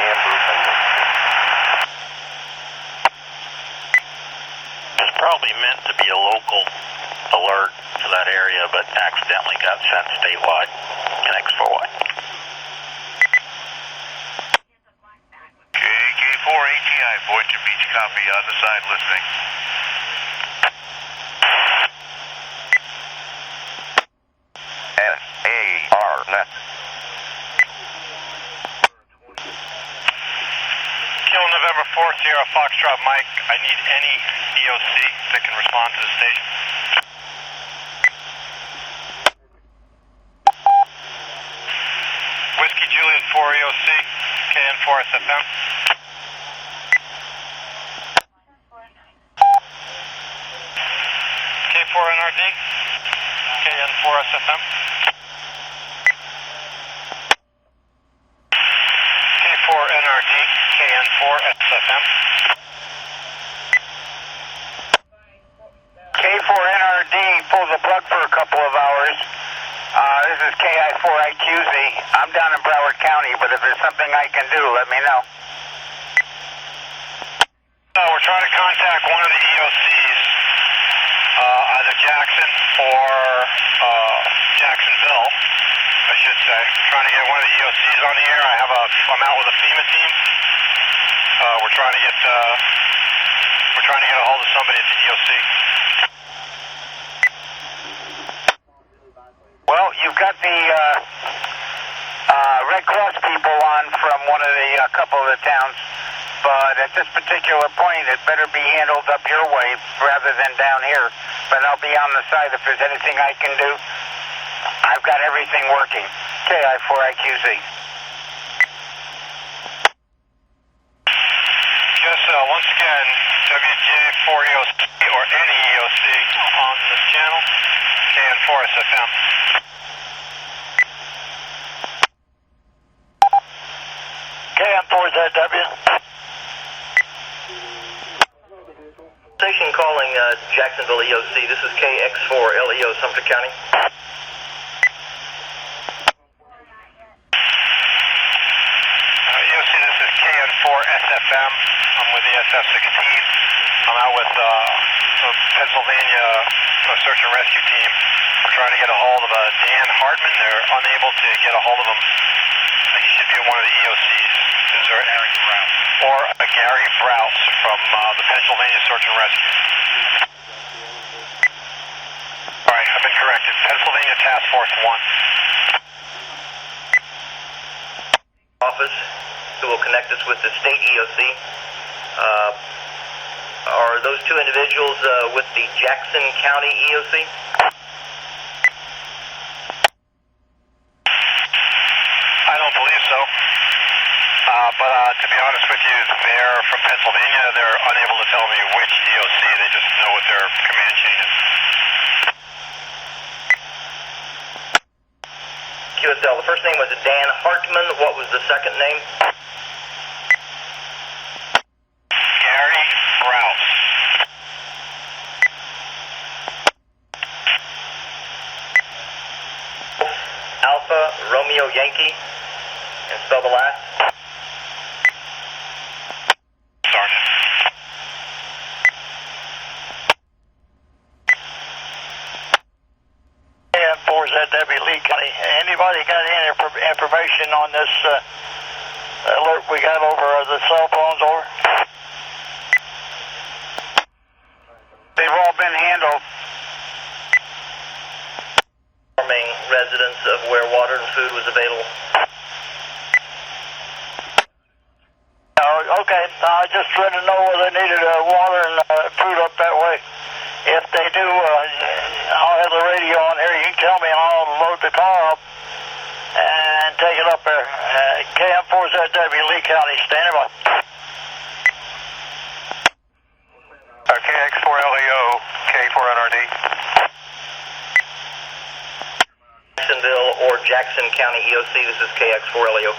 Amber. It's probably meant to be a local alert to that area, but accidentally got sent statewide in X4Y. K4 ATI, Boynton Beach, copy on the side listening. SARNET. Kilo November 4, Sierra Foxtrot Mike, I need any EOC that can respond to the station. Whiskey Juliet 4 EOC, KN4 SFM. K4 NRD, KN4 SFM. K4 NRD, KN4 SFM. K4 NRD pulls the plug for a couple of hours. This is KI4IQZ. I'm down in Broward County, but if there's something I can do, let me know. We're trying to contact one of the EOCs, either Jackson or Jacksonville, I should say. Trying to get one of the EOCs on the air. I'm out with a FEMA team. We're trying to get a hold of somebody at the EOC. Well, you've got the Red Cross people on from one of the couple of the towns, but at this particular point, it better be handled up your way rather than down here. But I'll be on the side if there's anything I can do. I've got everything working. KI4IQZ. Yes, once again, WJ4 EOC or any EOC on this channel, KN4 SFM. KN4ZW. Station calling Jacksonville EOC. This is KX4 LEO, Sumter County. EOC, this is KN4 SFM. I'm with the SF-16. I'm out with the Pennsylvania search and rescue team. We're trying to get a hold of Dan Hartman. They're unable to get a hold of him. He should be at one of the EOCs. Is there Gary Brown? Or a Gary Browse from the Pennsylvania Search and Rescue. All right, I've been corrected. Pennsylvania Task Force 1. Office, who will connect us with the state EOC. Are those two individuals with the Jackson County EOC? I don't believe so. But to be honest with you, they're from Pennsylvania. They're unable to tell me which EOC. They just know what their command chain is. QSL, the first name was Dan Hartman. What was the second name? Gary Browse. Alpha Romeo Yankee. And spell the last. Sarnet. KN4ZW Lee County. Anybody got any information on this alert we got over the cell phones over? They've all been handled. Informing residents of where water and food was available. Okay, I just wanted to know whether they needed water and food up that way. If they do, I'll have the radio on here. You can tell me and I'll load the car up and take it up there. KM4ZW Lee County, standing by. KX4 LEO, K4NRD. Jacksonville or Jackson County EOC, this is KX4 LEO.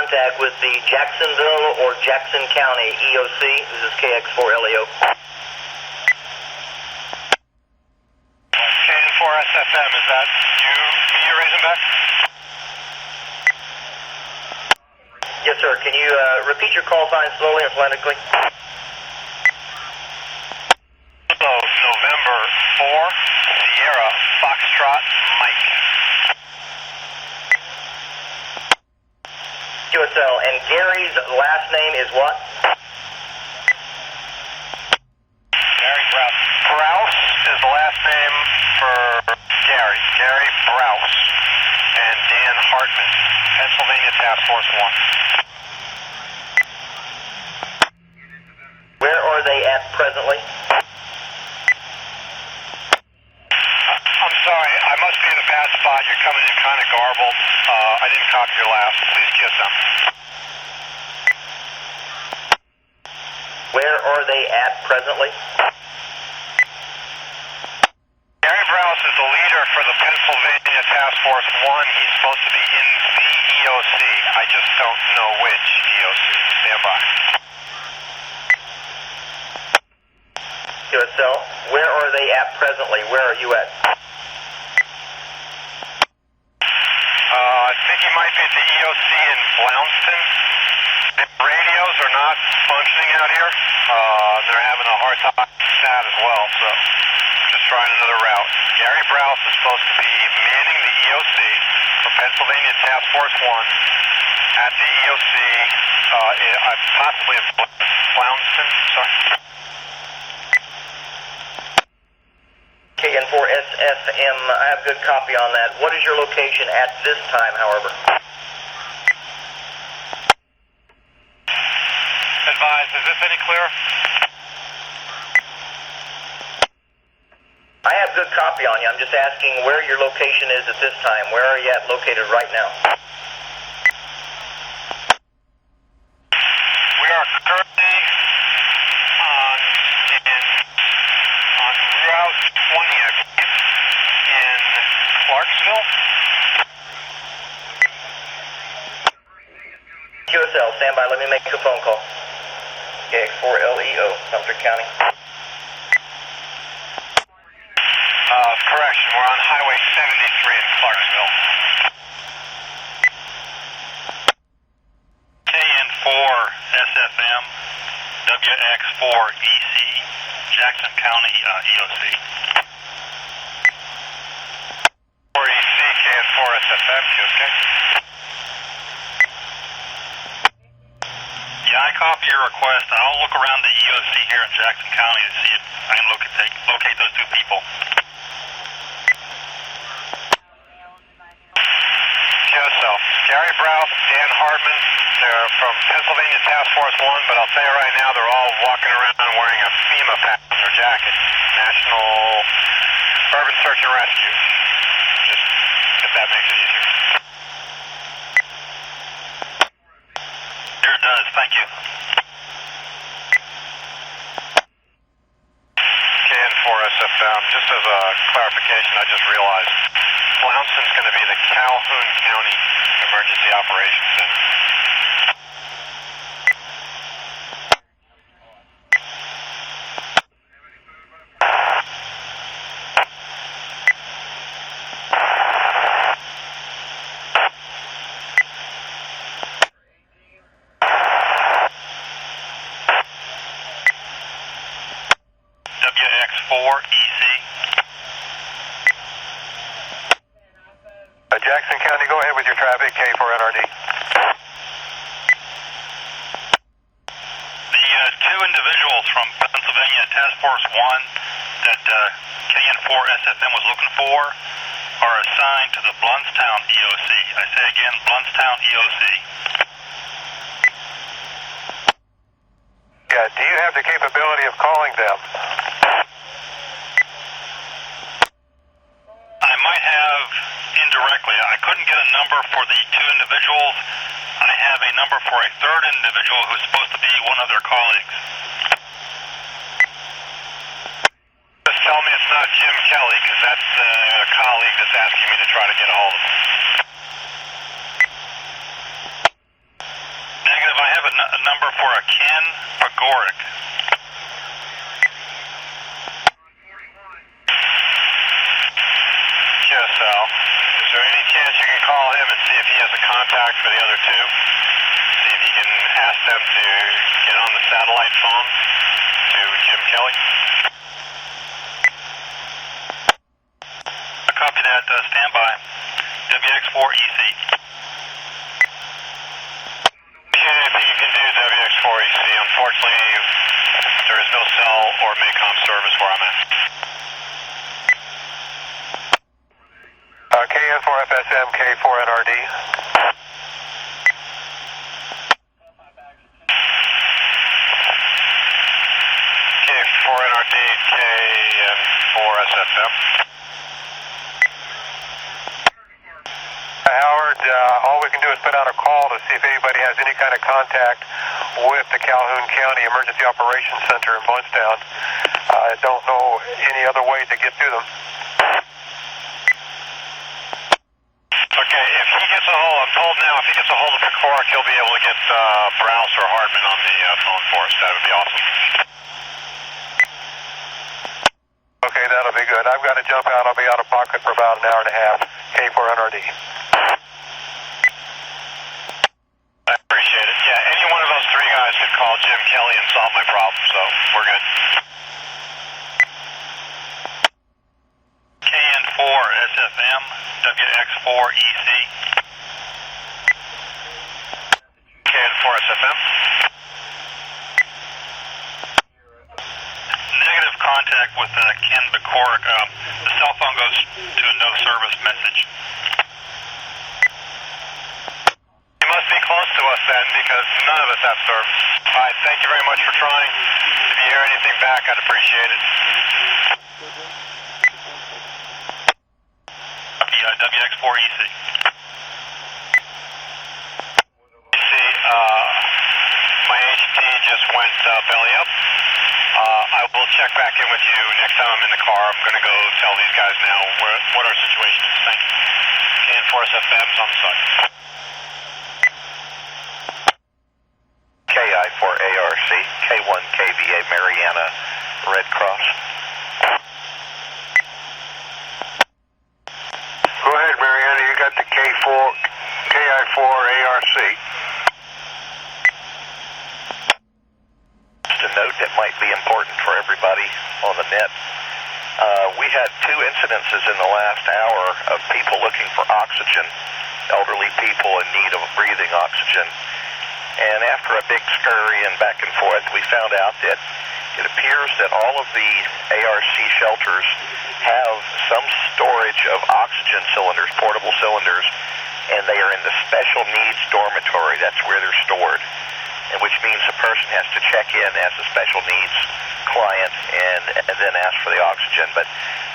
contact with the Jacksonville or Jackson County EOC. This is KX4LEO. KN4SFM, is that you, me, Razorback? Yes, sir. Can you repeat your call sign slowly and phonetically? November 4, Sierra, Foxtrot, Mike. QSL. And Gary's last name is what? Gary Browse. Browse is the last name for Gary. Gary Browse. And Dan Hartman, Pennsylvania Task Force 1. Where are they at presently? I'm sorry, I must be in a bad spot. You're coming in kind of garbled. I didn't copy your last. Please kiss them. Where are they at presently? Gary Browse is the leader for the Pennsylvania Task Force 1. He's supposed to be in the EOC. I just don't know which EOC. Stand by. QSL. Where are they at presently? Where are you at? I think he might be at the EOC in Blounston. The radios are not functioning out here. They're having a hard time with that as well, so just trying another route. Gary Browse is supposed to be manning the EOC for Pennsylvania Task Force 1 at the EOC, possibly in Blounston. Sorry. KN4SFM, I have good copy on that. What is your location at this time, however? Advise, is this any clearer? I have good copy on you. I'm just asking where your location is at this time. Where are you at located right now? We are currently on Route 20, I believe, in Clarksville. QSL, stand by. Let me make a phone call. KX4LEO, Sumter County. Correction, we're on Highway 73 in Clarksville. KN4SFM, WX4EC, Jackson County EOC. 4EC, KN4SFM, okay? Yeah, I copy your request. I'll look around the EOC here in Jackson County to see if I can locate those two people. QSL. Gary Browse, Dan Hartman, they're from Pennsylvania Task Force 1, but I'll tell you right now, they're all walking around wearing a FEMA patch on their jacket. National Urban Search and Rescue. Just if that makes it easier. Sure does, thank you. KN4SFM, just as a clarification, I just realized Blounston's going to be the Calhoun County Emergency Operations Center. WX4EC. Jackson County, go ahead with your traffic, K4NRD. The two individuals from Pennsylvania Task Force 1 that KN4SFM was looking for are assigned to the Blountstown EOC. I say again, Blountstown EOC. Yeah, do you have the capability of calling them? I might have indirectly. I couldn't get a number for the two individuals. I have a number for a third individual who's supposed to be one of their colleagues. Just tell me it's not Jim Kelly, because that's a colleague that's asking me to try to get a hold of him. McGorick. Yes, Al. Is there any chance you can call him and see if he has a contact for the other two? See if he can ask them to get on the satellite phone to Jim Kelly? I copy that. Stand by. WX4EC. Anything you can do, WX4EC. Unfortunately, there is no cell or MACOM service where I'm at. KN4FSM, K4NRD. K4NRD, KN4SFM. Howard, all we can do is put out a call to see if anybody has any kind of contact with the Calhoun County Emergency Operations Center in Blountstown. I don't know any other way to get to them. Okay, if he gets a hold, I'm told now, if he gets a hold of McCormick, he'll be able to get Browse or Hardman on the phone for us. That would be awesome. Okay, that'll be good. I've got to jump out. I'll be out of pocket for about an hour and a half. K4NRD. I appreciate it. Yeah, any one of those three guys could call Jim Kelly and solve my problem, so we're good. KN4SFM, WX4EC. KN4SFM. Negative contact with Ken McCormick. The cell phone goes to a no service message. You must be close to us then, because none of us have service. All right, thank you very much for trying. If you hear anything back, I'd appreciate it. WX4EC. You see, my HT just went belly up. I will check back in with you next time I'm in the car. I'm going to go tell these guys now what our situation is. Thank you. KN4SFM's on the side. KI4ARC, K1KVA Mariana, Red Cross. Go ahead, Mariana. You got the KI4ARC. Just a note that might be important for everybody on the net. We had 2 incidences in the last hour of people looking for oxygen, elderly people in need of breathing oxygen. And after a big scurry and back and forth, we found out that it appears that all of the ARC shelters have some storage of oxygen cylinders, portable cylinders, and they are in the special needs dormitory. That's where they're stored, and which means the person has to check in as a special needs client and then ask for the oxygen. But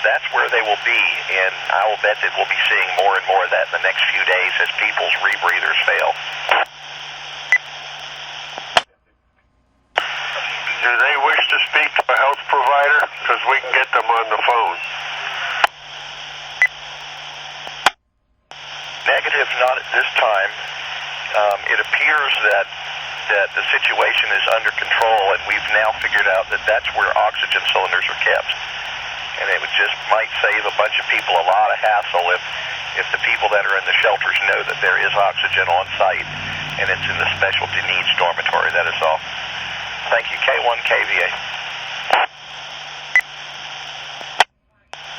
that's where they will be, and I will bet that we'll be seeing more and more of that in the next few days as people's rebreathers fail. Do they wish to speak to a health provider? Because we can get them on the phone. Negative, not at this time. It appears that the situation is under control, and we've now figured out that that's where oxygen cylinders are kept. And it would just might save a bunch of people a lot of hassle if the people that are in the shelters know that there is oxygen on site, and it's in the specialty needs dormitory. That is all. Thank you. K1KVA.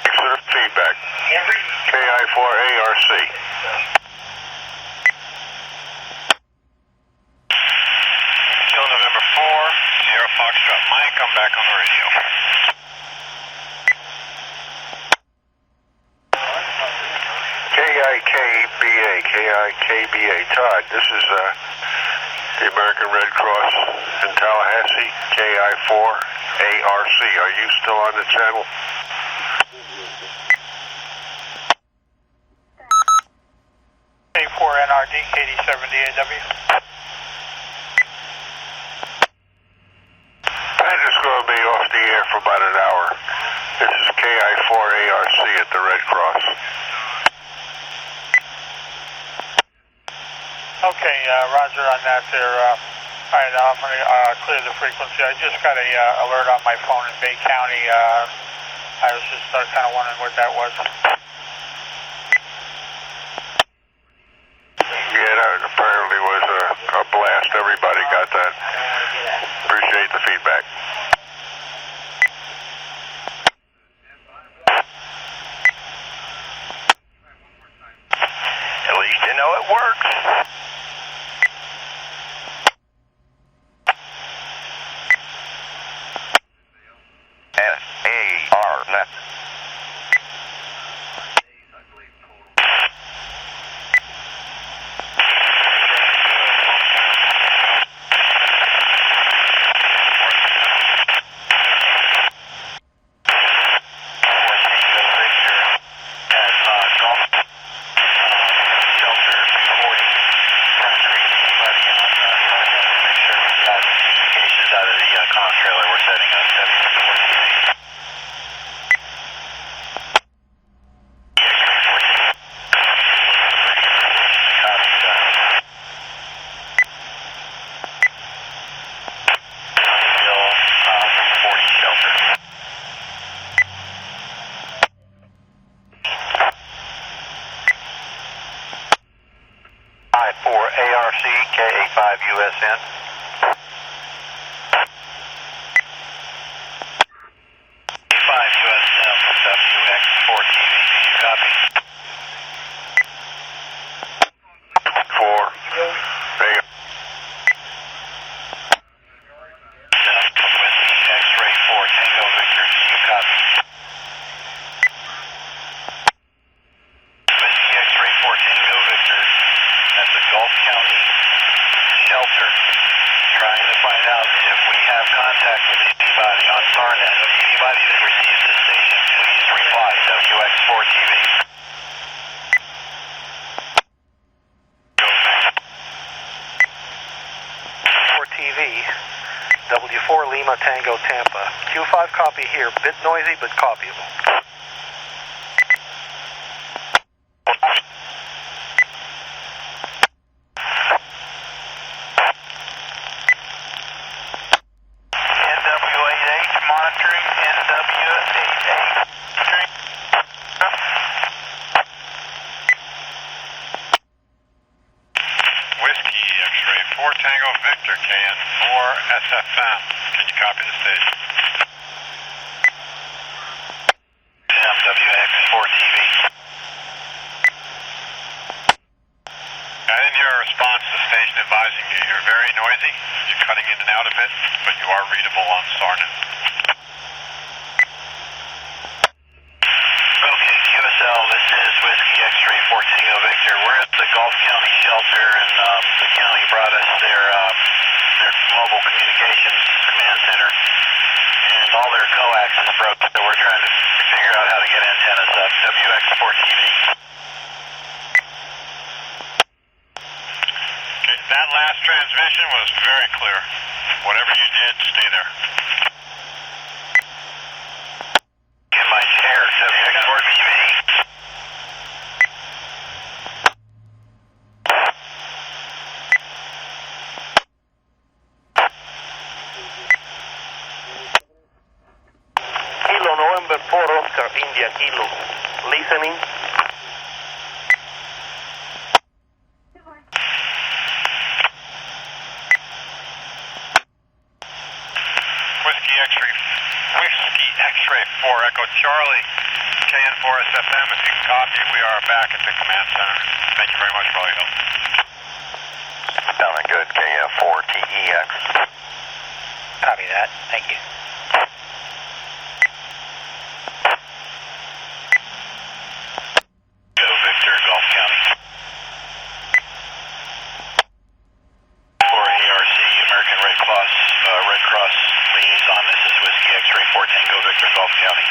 Thanks for the feedback. KI4ARC. Till November 4, Sierra Foxtrot Mike, I'm back on the radio. KIKBA. Todd, this is the American Red Cross in Tallahassee, KI4ARC. Are you still on the channel? K4NRD, 8070AW. That is going to be off the air for about an hour. This is KI4ARC at the Red Cross. Okay, roger on that there. All right, I'm going to clear the frequency. I just got a alert on my phone in Bay County. I was just kind of wondering what that was. Yeah, that apparently was a blast. Everybody got that. Appreciate the feedback. At least you know it works. SARNet. ARC K85USN. K5USN WX4TV, you copy? 4 X-ray 4 Tango Victor, you copy? Whiskey X-ray 4 Tango Victor, that's a Gulf County shelter, trying to find out if we have contact with anybody on SARNet. Anybody that receives this station, please reply, WX4TV. TV, W4 Lima Tango Tampa. Q5 copy here, bit noisy but copyable. NW88 monitoring, NW88. Whiskey X-ray 4 Tango Victor KN4 SFM. Can you copy the station? WX4TV. I didn't hear a response to the station advising you. You're very noisy. You're cutting in and out a bit, but you are readable on SARNet. Okay, QSL, this is Whiskey X-ray 4 Tango Victor. We're at the Gulf County shelter, and the county brought us their mobile communications command center, and all their coax is broke, so we're trying to figure out how to get antennas up. WX4TV. Okay, that last transmission was very clear. Whatever you did, stay there. In my chair, WX4TV. Kilo November 4 Oscar India Kilo. Listening. Whiskey X-ray 4 Echo Charlie KN4 SFM. If you can copy, we are back at the command center. Thank you very much for all your help. Sounding good, KN4 TEX. Copy that. Thank you. Go Victor, Gulf County. For ARC, American Red Cross liaison. This is Whiskey X-ray 4 Tango Victor, Gulf County.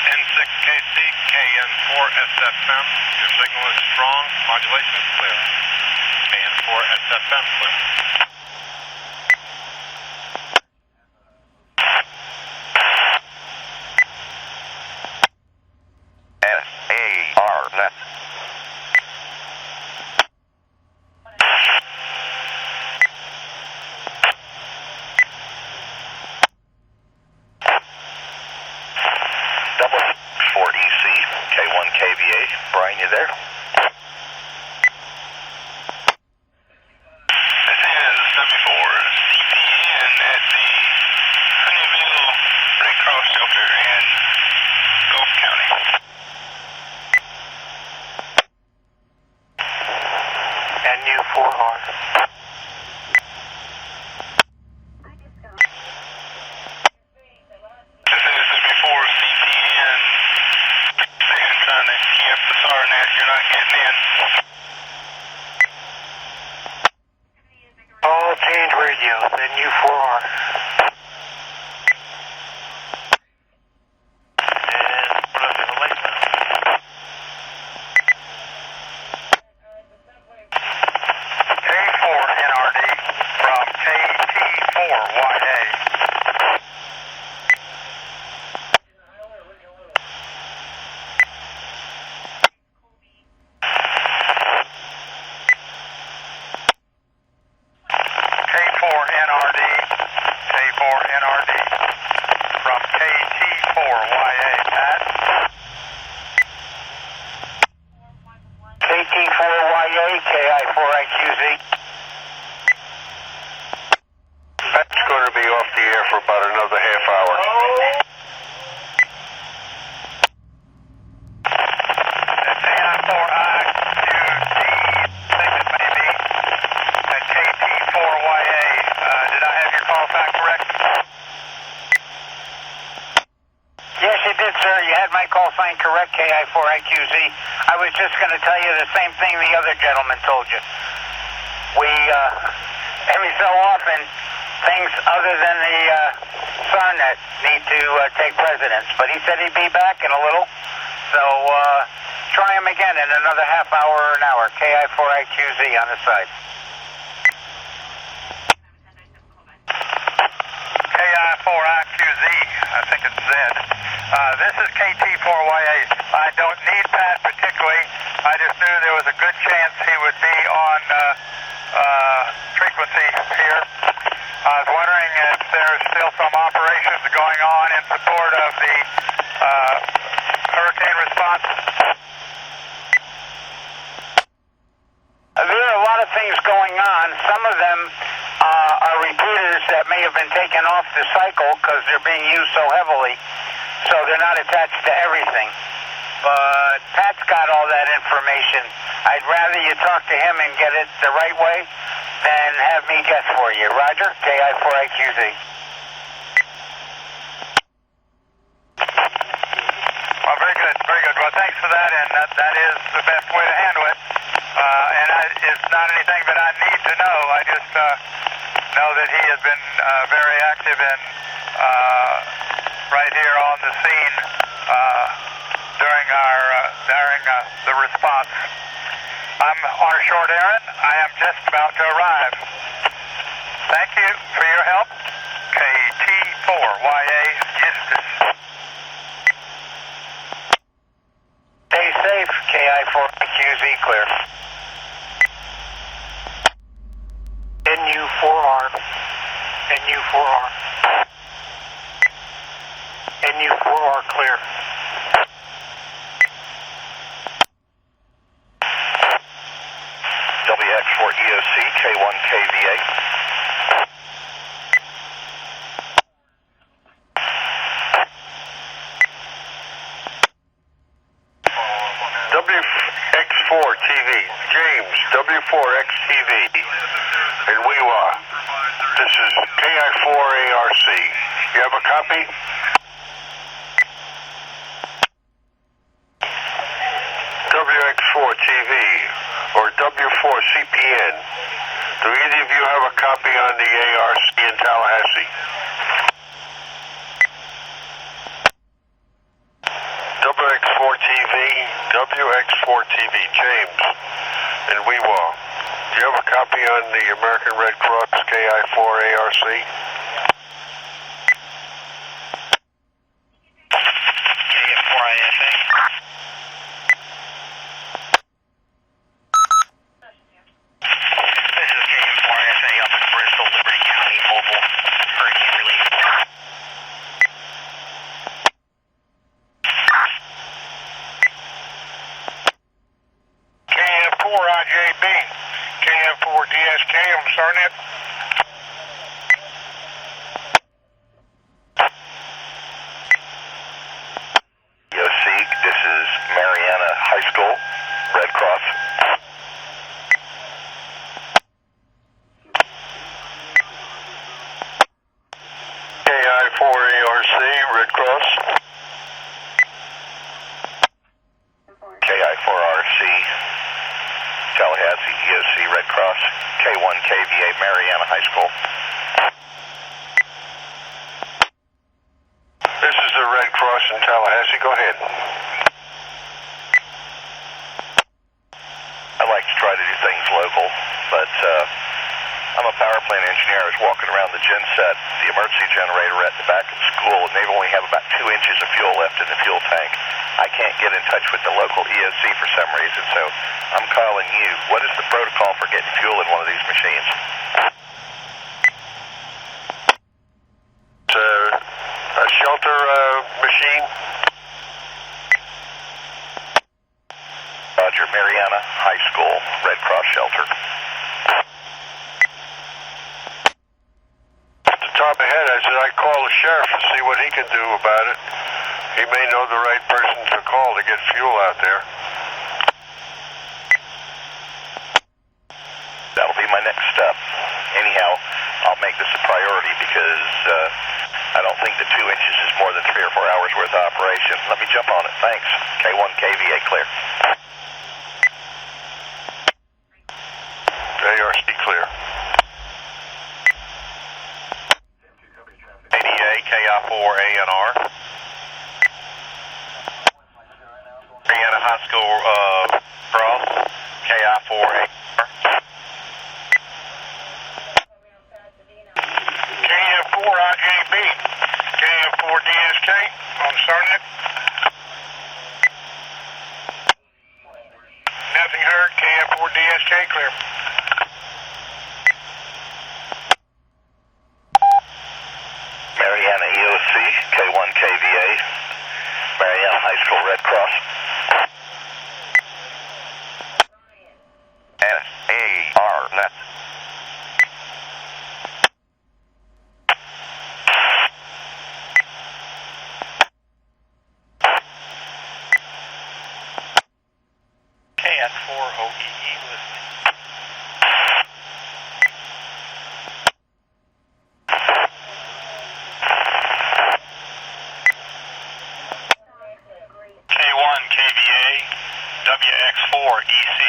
N6KC KN4 SFM. Your signal is strong. Modulation is clear. KN4 SFM clear. NU4R. This is before CTN. Saying trying to skip the SARNet. You're not getting in. All change radio, NU4R. Correct, KI4IQZ. I was just going to tell you the same thing the other gentleman told you. We, every so often, things other than the SARNet need to take precedence. But he said he'd be back in a little. So try him again in another half hour or an hour. KI4IQZ on the side. KI4IQZ, I think it's Z. This is KT4YA. I don't need Pat particularly. I just knew there was a good chance he would be on frequency here. I was wondering if there's still some operations going on in support of the hurricane response. There are a lot of things going on. Some of them are repeaters that may have been taken off the cycle because they're being used so heavily. So they're not attached to everything. But Pat's got all that information. I'd rather you talk to him and get it the right way than have me guess for you. Roger, KI4IQZ. Well, very good, very good. Well, thanks for that, and that is the best way to handle it. It's not anything that I need to know. I just know that he has been very active in right here on the scene during the response. I'm on a short errand. I am just about to arrive. Thank you for your help. KT4YA Eustace. Stay safe, KI4QZ clear. NU4R. NU4R. NU4R clear. WX4 EOC K1KVA. WX4 TV, James, W4X TV, in Weewa. This is KI4ARC. You have a copy? WX4 TV, or W4CPN. Do either of you have a copy on the ARC in Tallahassee? WX4 TV, WX4 TV, James, in Weewa. Do you have a copy on the American Red Cross KI4ARC? KF4ISA. This is KF4ISA up in Bristol, Liberty County, mobile hurricane relief. KF4IJB, KF4DSK on SARNet. This is Mariana High School, Red Cross. K1KVA, Mariana High School. This is the Red Cross in Tallahassee. Go ahead. I like to try to do things local, but I'm a power plant engineer. I was walking around the genset, the emergency generator at the back of the school, and they only have about 2 inches of fuel left in the fuel tank. I can't get in touch with the local EOC for some reason, so I'm calling you. What is the protocol for getting fuel in one of these machines? It's a shelter machine. Roger, Mariana High School, Red Cross Shelter. At the top of my head, I said I'd call the sheriff and see what he can do about it. He may know the right person to call to get fuel out there. That'll be my next step. Anyhow, I'll make this a priority because I don't think the 2 inches is more than 3 or 4 hours worth of operation. Let me jump on it. Thanks. K1KVA clear. ARC clear. ADA, KI4ANR. Mariana High School Cross, KI4ANR. KF4IJB, KF4DSK on SARNET. Nothing heard, KF4DSK clear. Mariana EOC, K1KVA, Mariana High School Red Cross. SARNET. KS4OEE listening. K1KVA, WX4EC.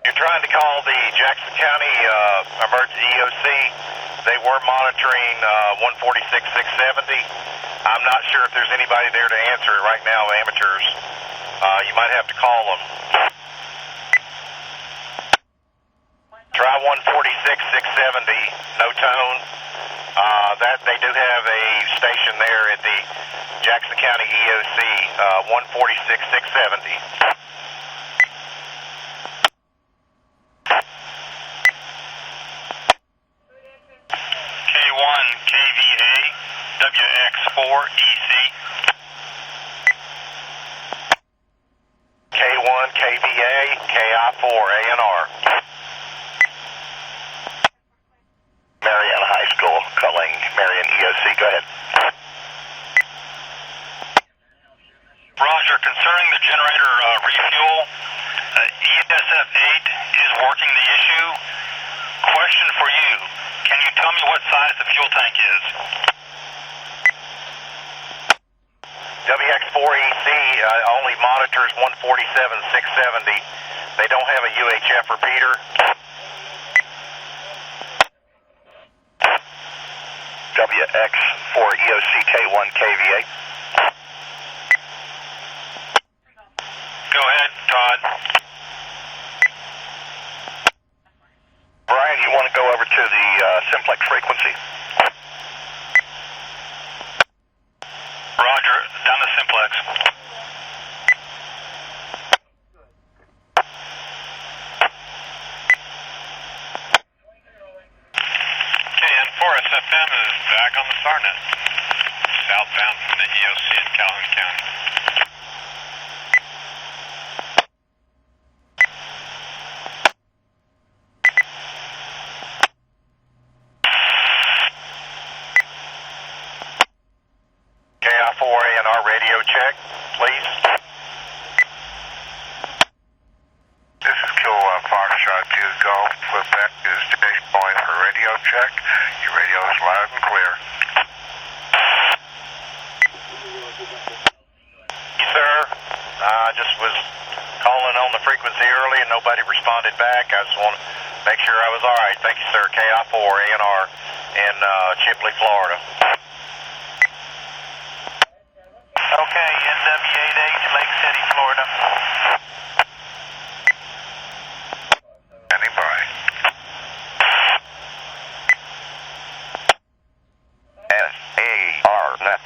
You're trying to call the Jackson County Emergency EOC. They were monitoring 146-670. I'm not sure if there's anybody there to answer it right now, amateurs. You might have to call them. Try 146-670, no tone. That they do have a station there at the Jackson County EOC, 146-670. K1KVA, WX4EC. K1KVA, KI4ANR. Mariana High School, calling Marion EOC. Go ahead. Roger, concerning the generator refuel, ESF8 is working the issue. Question for you, can you tell me what size the fuel tank is? WX4EC only monitors 147-670. They don't have a UHF repeater. WX4EOC K1KVA. Go ahead, Todd. Brian, you want to go over to the simplex frequency? Roger, down to simplex. KN4SFM is back on the SARNET, southbound from the EOC in Calhoun County. KI4ANR radio check, please. This is Kilowatt Foxtrot 2 Golf. Quebec is station point for radio check. Your radio is loud and clear. Yes, sir. I just was calling on the frequency early and nobody responded back. I just want to make sure I was all right. Thank you, sir. KI4 ANR in Chipley, Florida. Okay, NW88, Lake City, Florida. Standing by. SARNET.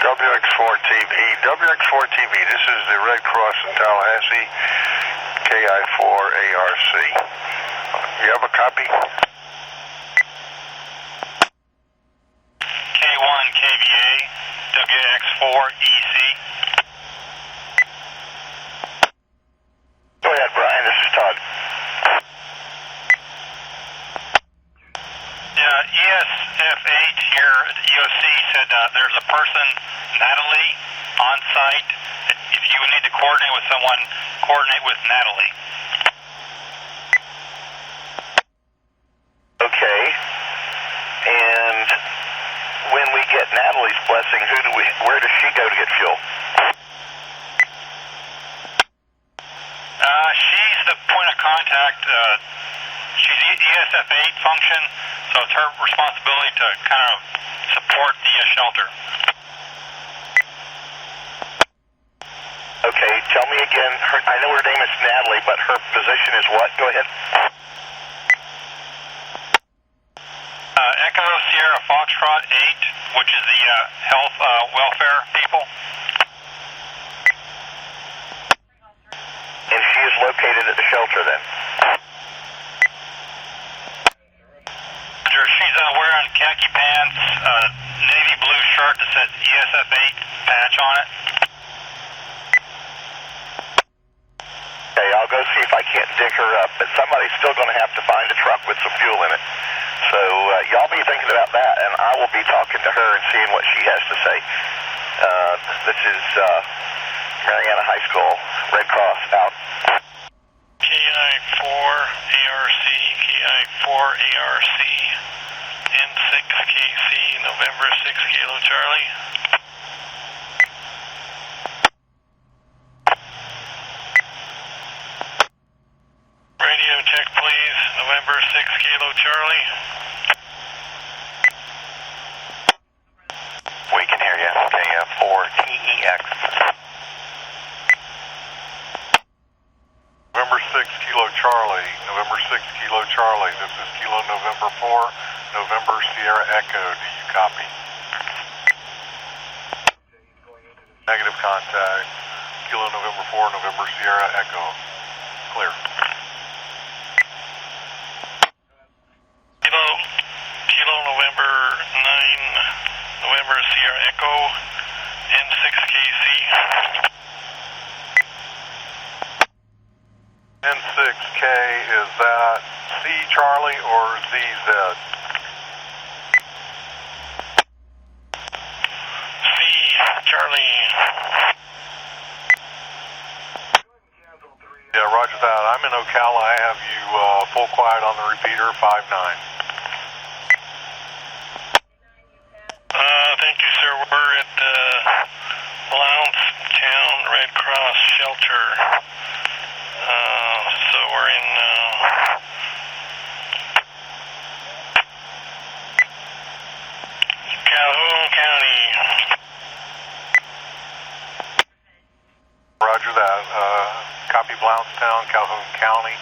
WX4 TV. WX4 TV, this is the Red Cross in Tallahassee, KI4 ARC. You have a copy? K1 KVA, WX4 EC. Go ahead, Brian. This is Todd. ESF8 here at EOC said there's a person, Natalie, on site. If you would need to coordinate with someone, coordinate with Natalie. Okay. And when we get Natalie's blessing, where does she go to get fuel? She's the point of contact. She's ESF8 function, so it's her responsibility to kind of support the shelter. Okay, tell me again. I know her name is Natalie, but her position is what? Go ahead. Echo Sierra Foxtrot 8, which is the health welfare people. And she is located at the shelter then? She's wearing khaki pants, navy blue shirt that says ESF8 patch on it. Okay, I'll go see if I can't dig her up, but somebody's still going to have to find a truck with some fuel in it. So y'all be thinking about that, and I will be talking to her and seeing what she has to say. This is Mariana High School, Red Cross, out. KI4 ARC, KI4 ARC, N6KC, November 6 Kilo Charlie. Radio check please, November 6 Kilo Charlie. We can hear you, KF4 TEX. November 6 Kilo Charlie, November 6 Kilo Charlie. This is Kilo November 4, November Sierra Echo. Do you copy? Negative contact. Kilo November 4, November Sierra Echo. Clear. Kilo November 9, November Sierra Echo, N6KC. N6K, is that C Charlie or ZZ? C Charlie. Yeah, roger that. I'm in Ocala. I have you full quiet on the repeater, 5-9. Thank you, sir. We're at Blountstown Red Cross Shelter. So we're in Calhoun County. Roger that. Copy Blountstown, Calhoun County.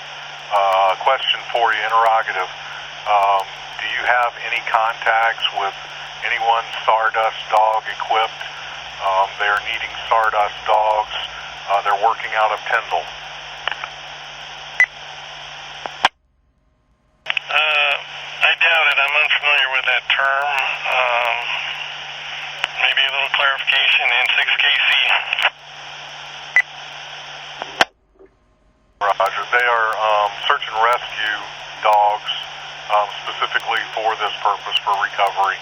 Question for you, interrogative. Do you have any contacts with anyone Stardust dog equipped? They're needing Stardust dogs. They're working out of Tyndall. I doubt it. I'm unfamiliar with that term. Maybe a little clarification. N6KC. Roger. They are search and rescue dogs specifically for this purpose, for recovery.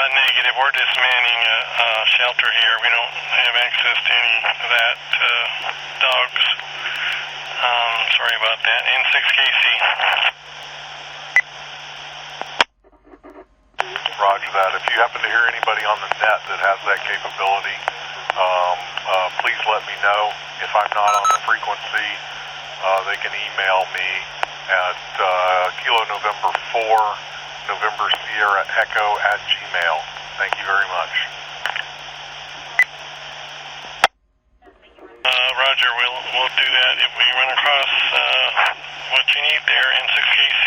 Negative. We're dismanning a shelter here. We don't have access to any of that dogs. Sorry about that. N6KC. Roger that. If you happen to hear anybody on the net that has that capability, please let me know. If I'm not on the frequency, they can email me at Kilo November 4, November Sierra Echo @gmail. Thank you very much. Roger, we'll do that if we run across what you need there in 6KC.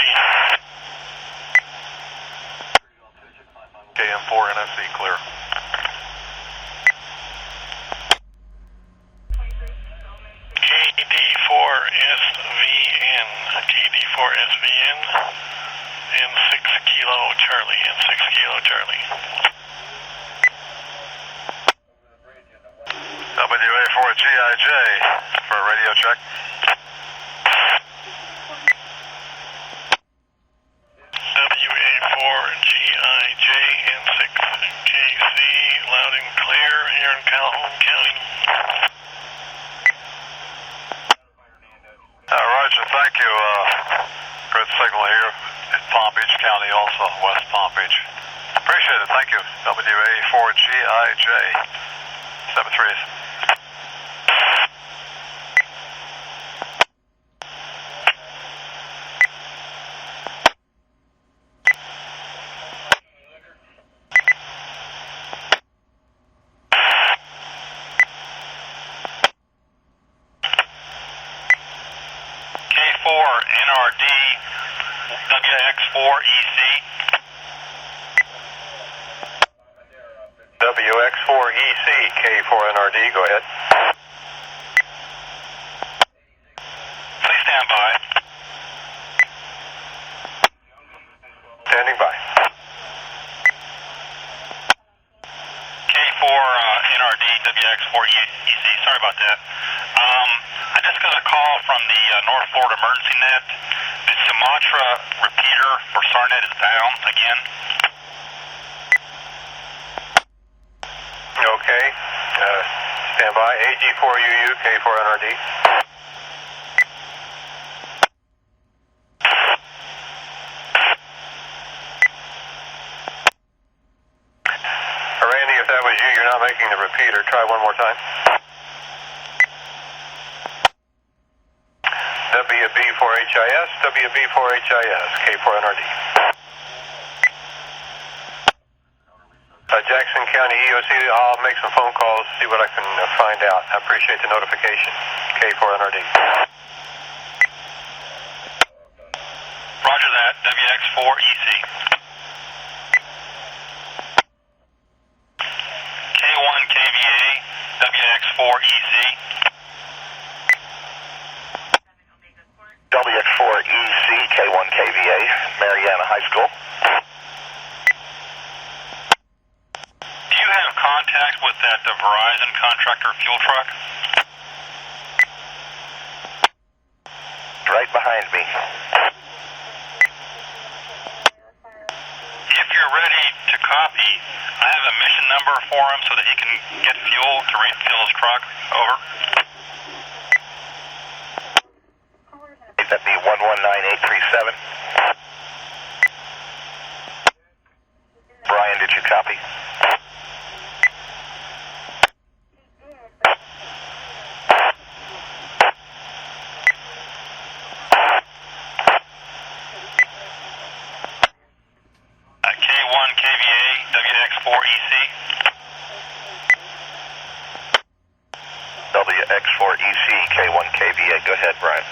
KM4 NSC clear. KD4SVN, KD4SVN, and 6 Kilo Charlie, and 6 Kilo Charlie. WA4GIJ for a radio check. WA4GIJ and 6KC, loud and clear here in Calhoun County. Roger, thank you. Good signal here in Palm Beach County, also West Palm Beach. Appreciate it, thank you. WA4GIJ, 73s. NRD WX4EC. WX4EC, K4NRD, go ahead. Please stand by. Standing by. K4NRD WX4EC, sorry about that. I just got a call from the North Florida Emergency Net. The Sumatra repeater for SARNET is down again. Okay. Stand by. AG4UU, K4NRD. Randy, if that was you, you're not making the repeater. Try one more time. WB4HIS, WB4HIS, K4NRD. Jackson County EOC, I'll make some phone calls, see what I can find out. I appreciate the notification. K4NRD. Roger that, WX4EC. K1KVA, WX4EC. WX4EC, K1KVA, Mariana High School. Do you have contact with that Verizon contractor fuel truck? Right behind me. If you're ready to copy, I have a mission number for him so that he can get fuel to refuel his truck. Over. That'd be 119837. Brian, did you copy? K1KVA, WX4EC. WX4EC, K1KVA. Go ahead, Brian.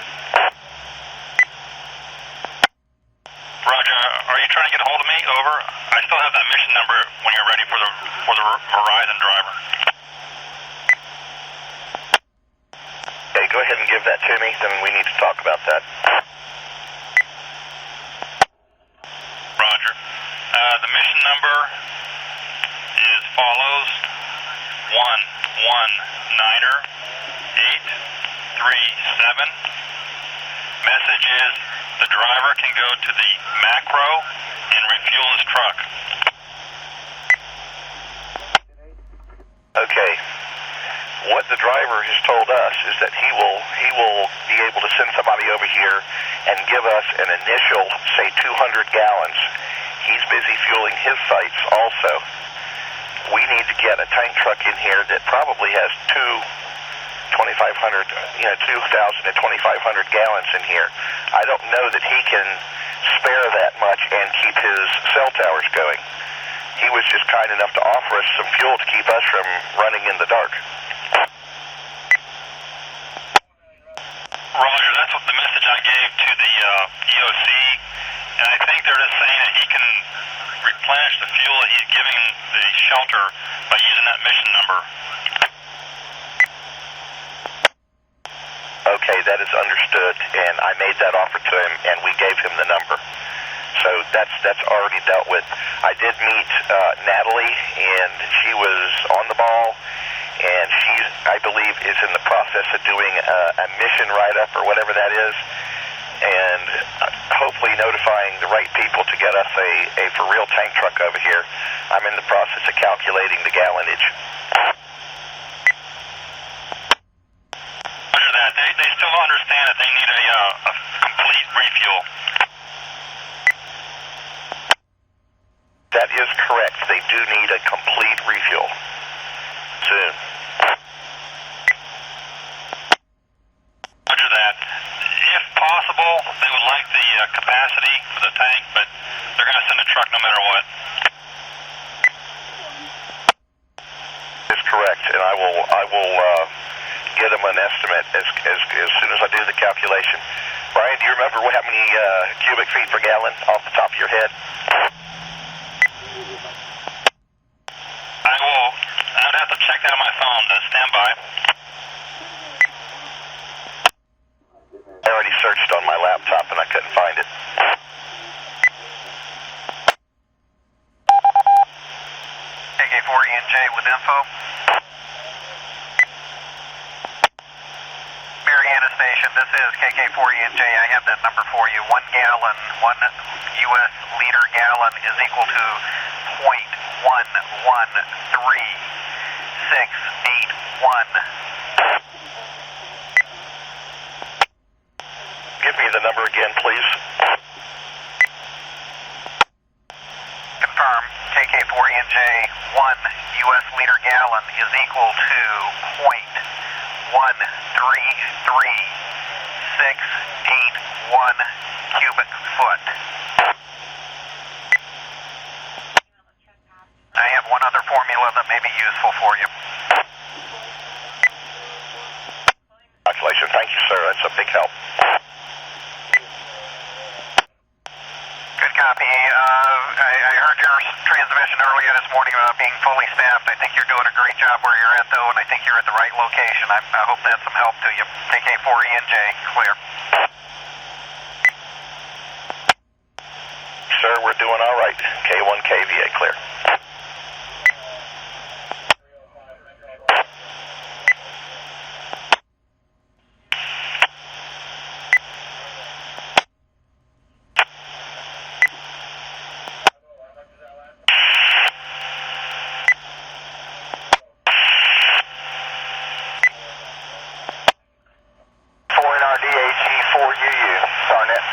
Roger, are you trying to get a hold of me? Over. I still have that mission number when you're ready for the Verizon driver. Okay, go ahead and give that to me, then we need to talk about that. Roger. The mission number is follows: 119er837. Message is the driver can go to the macro and refuel his truck. Okay. What the driver has told us is that he will be able to send somebody over here and give us an initial, say, 200 gallons. He's busy fueling his sites also. We need to get a tank truck in here that probably has 2,000 to 2,500 gallons in here. I don't know that he can spare that much and keep his cell towers going. He was just kind enough to offer us some fuel to keep us from running in the dark. Roger, that's what the message I gave to the EOC, and I think they're just saying that he can replenish the fuel that he's giving the shelter by using that mission number. Okay, that is understood, and I made that offer to him, and we gave him the number. So that's already dealt with. I did meet Natalie, and she was on the ball, and she, I believe, is in the process of doing a mission write-up or whatever that is, and hopefully notifying the right people to get us a for-real tank truck over here. I'm in the process of calculating the gallonage. Roger that. They still understand that they need a complete refuel. That is correct. They do need a complete refuel soon. Roger that. If possible, they would like the capacity for the tank, but they're going to send a truck no matter what. That's correct, and I will get them an estimate as soon as I do the calculation. Brian, do you remember how many cubic feet per gallon off the top of your head? I'd have to check that on my phone. Stand by. I already searched on my laptop and I couldn't find it. KK4ENJ with info. Marietta Station, this is KK4ENJ. I have that number for you. 1 gallon, 1 U.S. liter gallon is equal to 0.113681. Give me the number again, please. Confirm. KK4ENJ, 1 U.S. liter gallon is equal to 0.133681 cubic foot. I have one other formula that may be useful for you. Calculation. Thank you, sir. That's a big help. Good copy. I heard your transmission earlier this morning about being fully staffed. I think you're doing a great job where you're at, though, and I think you're at the right location. I hope that's some help to you. KK4ENJ, clear. Sir, we're doing all right. K1KVA, clear. SARNET.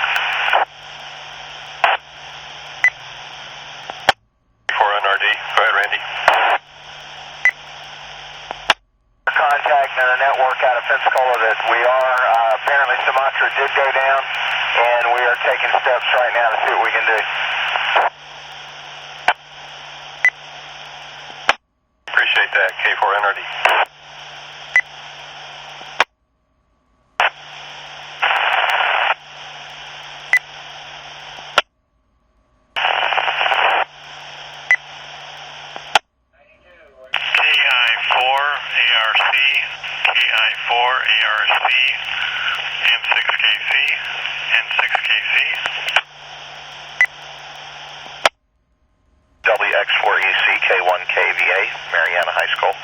For NRD. Go ahead, Randy. Contact and a network out of Pensacola that we are. Apparently Sumatra did go down, and we are taking steps right now to see what we can do. Appreciate that. K4NRD. KI4ARC, M6KC, N6KC. WX4EC, K1KVA, Marietta High School.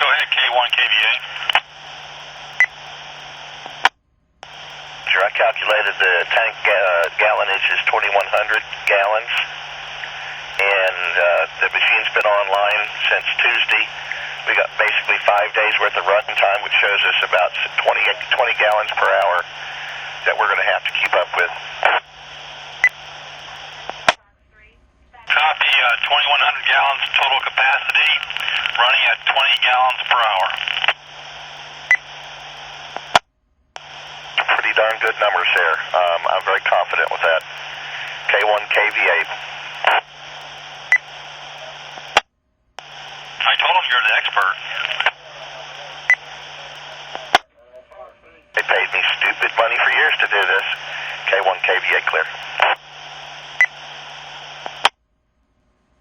Go ahead, K1KVA. Sure, I calculated the tank gallonage is 2,100 gallons. And the machine's been online since Tuesday. We got basically 5 days worth of run time, which shows us about 20 gallons per hour that we're going to have to keep up with. Copy, 2,100 gallons total capacity, running at 20 gallons per hour. Pretty darn good numbers there. I'm very confident with that. K1 KVA. I told him you're the expert. They paid me stupid money for years to do this. K1 KVA clear.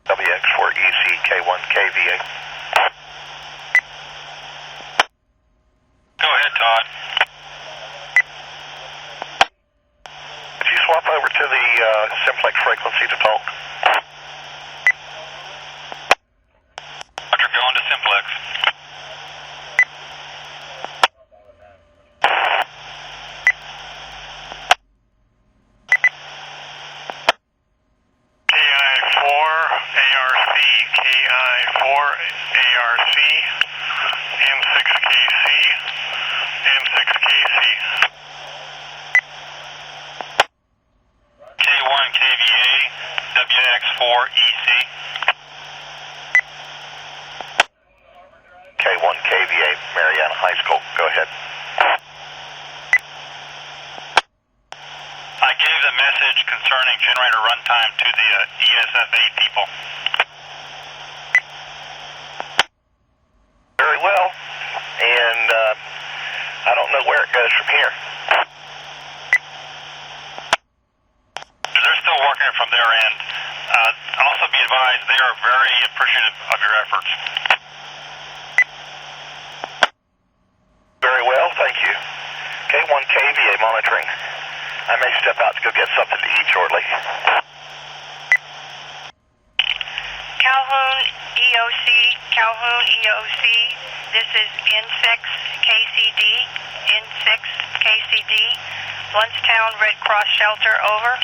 WX4EC K1 KVA. Go ahead, Todd. Could you swap over to the simplex frequency to talk? Roger, going to simplex. K1 KVA, Mariana High School. Go ahead. I gave the message concerning generator runtime to the ESFA people. Very well. And I don't know where it goes from here. They're still working it from their end. Also be advised, they are very appreciative of your efforts. Very well, thank you. K1 KVA monitoring. I may step out to go get something to eat shortly. Calhoun EOC, this is N6 KCD, Bluntstown Red Cross Shelter, over.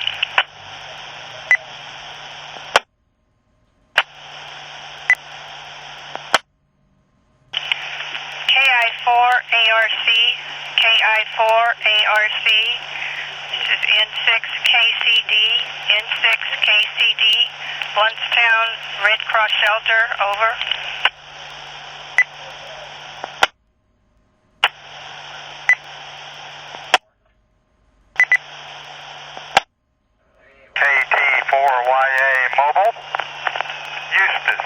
KI4 ARC, this is N6 KCD, Bluntstown Red Cross Shelter, over. KT4YA Mobile, Eustis,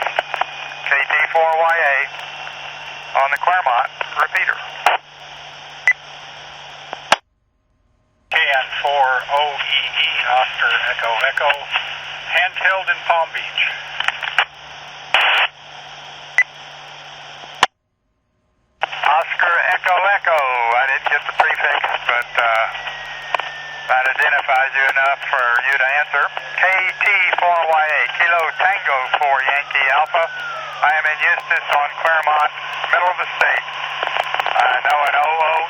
KT4YA on the Claremont repeater. KN4OEE, Oscar Echo Echo, handheld in Palm Beach. Oscar Echo Echo, I didn't get the prefix, but that identifies you enough for you to answer. KT4YA, Kilo Tango 4 Yankee Alpha. I am in Eustis on Claremont, middle of the state. I know an OOE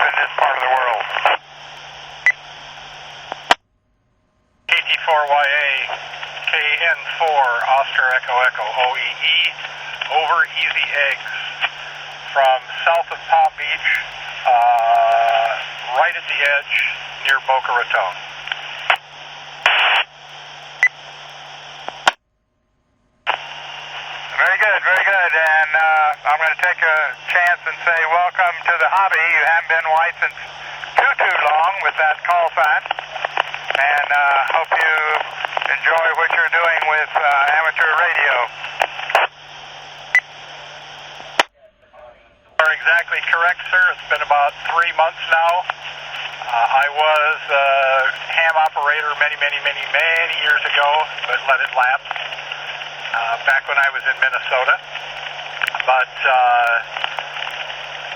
in this part of the world. KT4YA, KN4, Oscar Echo Echo, OEE, over Easy Eggs, from south of Palm Beach, right at the edge near Boca Raton. Very good, and I'm going to take a chance and say welcome to the hobby. You haven't been white since too long with that call sign, and hope you enjoy what you're doing with amateur radio. You are exactly correct, sir. It's been about 3 months now. I was a ham operator many years ago, but let it lapse. Back when I was in Minnesota. But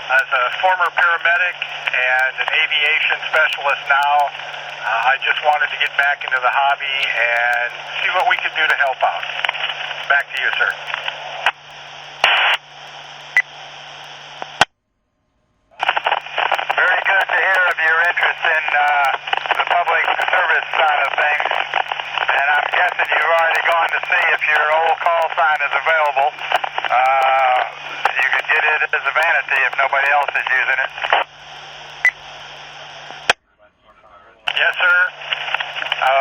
as a former paramedic and an aviation specialist now, I just wanted to get back into the hobby and see what we could do to help out. Back to you, sir. Very good to hear of your interest in the public service side of things. And I'm guessing you've already gone to see if your old call sign is available. it as a vanity if nobody else is using it. Yes, sir.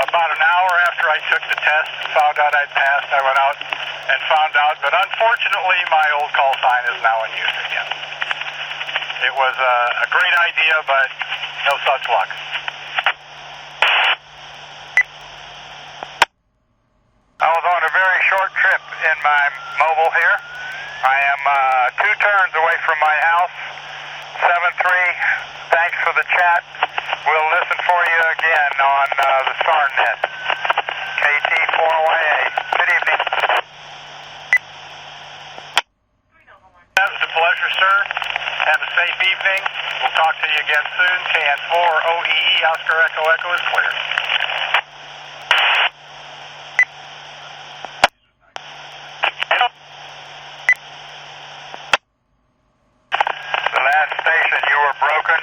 About an hour after I took the test and found out I'd passed, I went out and found out, but unfortunately my old call sign is now in use again. It was a great idea, but no such luck. I was on a very short trip in my mobile here. I am 2 turns away from my house. 7-3, thanks for the chat. We'll listen for you again on the SARNET. KT4YA. Good evening. That was a pleasure, sir. Have a safe evening. We'll talk to you again soon. KN4OEE, Oscar Echo Echo is clear. The last station, you were broken,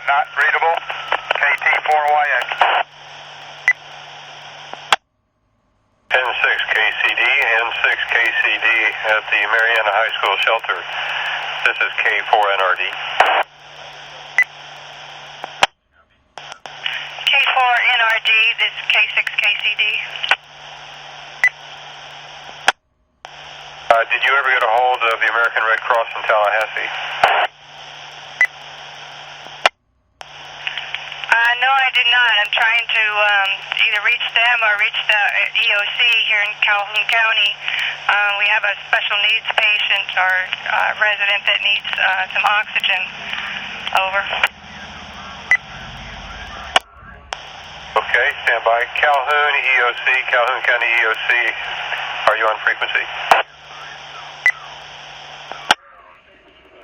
not readable. KT4YA. 10-6 KCD, N6 KCD at the Mariana High School shelter. This is K4NRD. K4NRD, this is K6KCD. Did you ever get a hold of the American Red Cross in Tallahassee? No, I did not. I'm trying to either reach them or reach the EOC here in Calhoun County. We have a special needs patient or resident that needs some oxygen. Over. Okay, stand by. Calhoun EOC, Calhoun County EOC. Are you on frequency?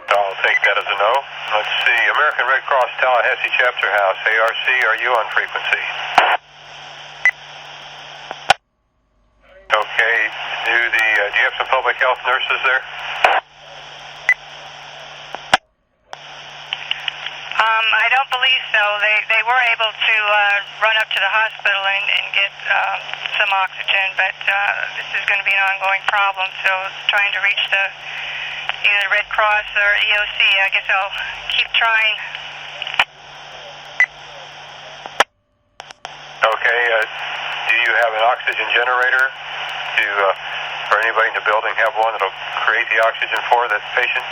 I'll take that as a no. Let's see. American Red Cross Tallahassee Chapter House, ARC, are you on frequency? Okay. Do you have some public health nurses there? I don't believe so. They were able to run up to the hospital and get some oxygen, but this is going to be an ongoing problem, so trying to reach the either Red Cross or EOC. I guess I'll keep trying. Okay. Do you have an oxygen generator? For anybody in the building have one that'll create the oxygen for that patient?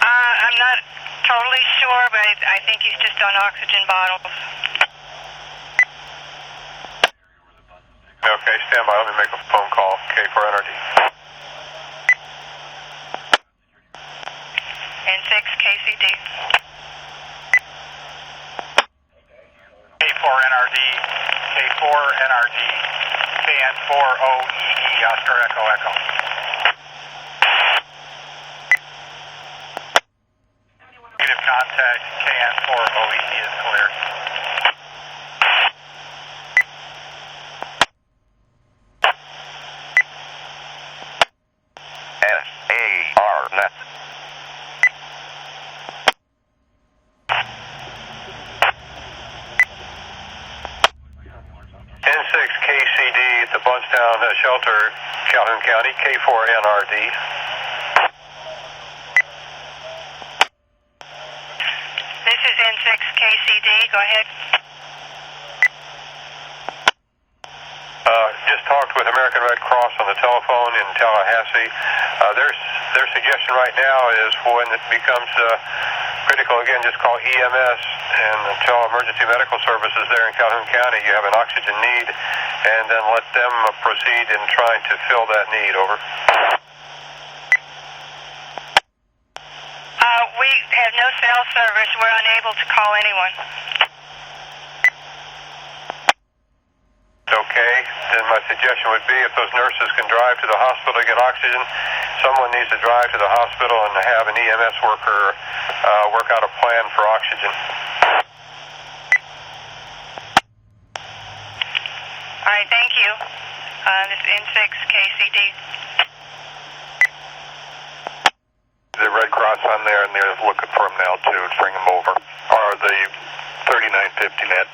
I'm not totally sure, but I think he's just on oxygen bottles. Okay, stand by. Let me make a phone call. K4NRD. N6 KCD. K4NRD, K4NRD, KN4OEE, Oscar Echo Echo. Negative contact, KN4OEE is clear. SARNET. N6 KCD at the Bunchtown shelter, Calhoun County, K4NRD. This is N6 KCD. Go ahead. Just talked with American Red Cross on the telephone in Tallahassee. Their suggestion right now is when it becomes critical again, just call EMS and tell emergency medical services there in Calhoun County you have an oxygen need, and then let them proceed in trying to fill that need. Over. We have no cell service. We're unable to call anyone. Okay, then my suggestion would be if those nurses can drive to the hospital to get oxygen, someone needs to drive to the hospital and have an EMS worker work out a plan for oxygen. All right, thank you. This is N6 KCD. The Red Cross on there, and they're looking for them now too, to bring them over. Or the 3950 net.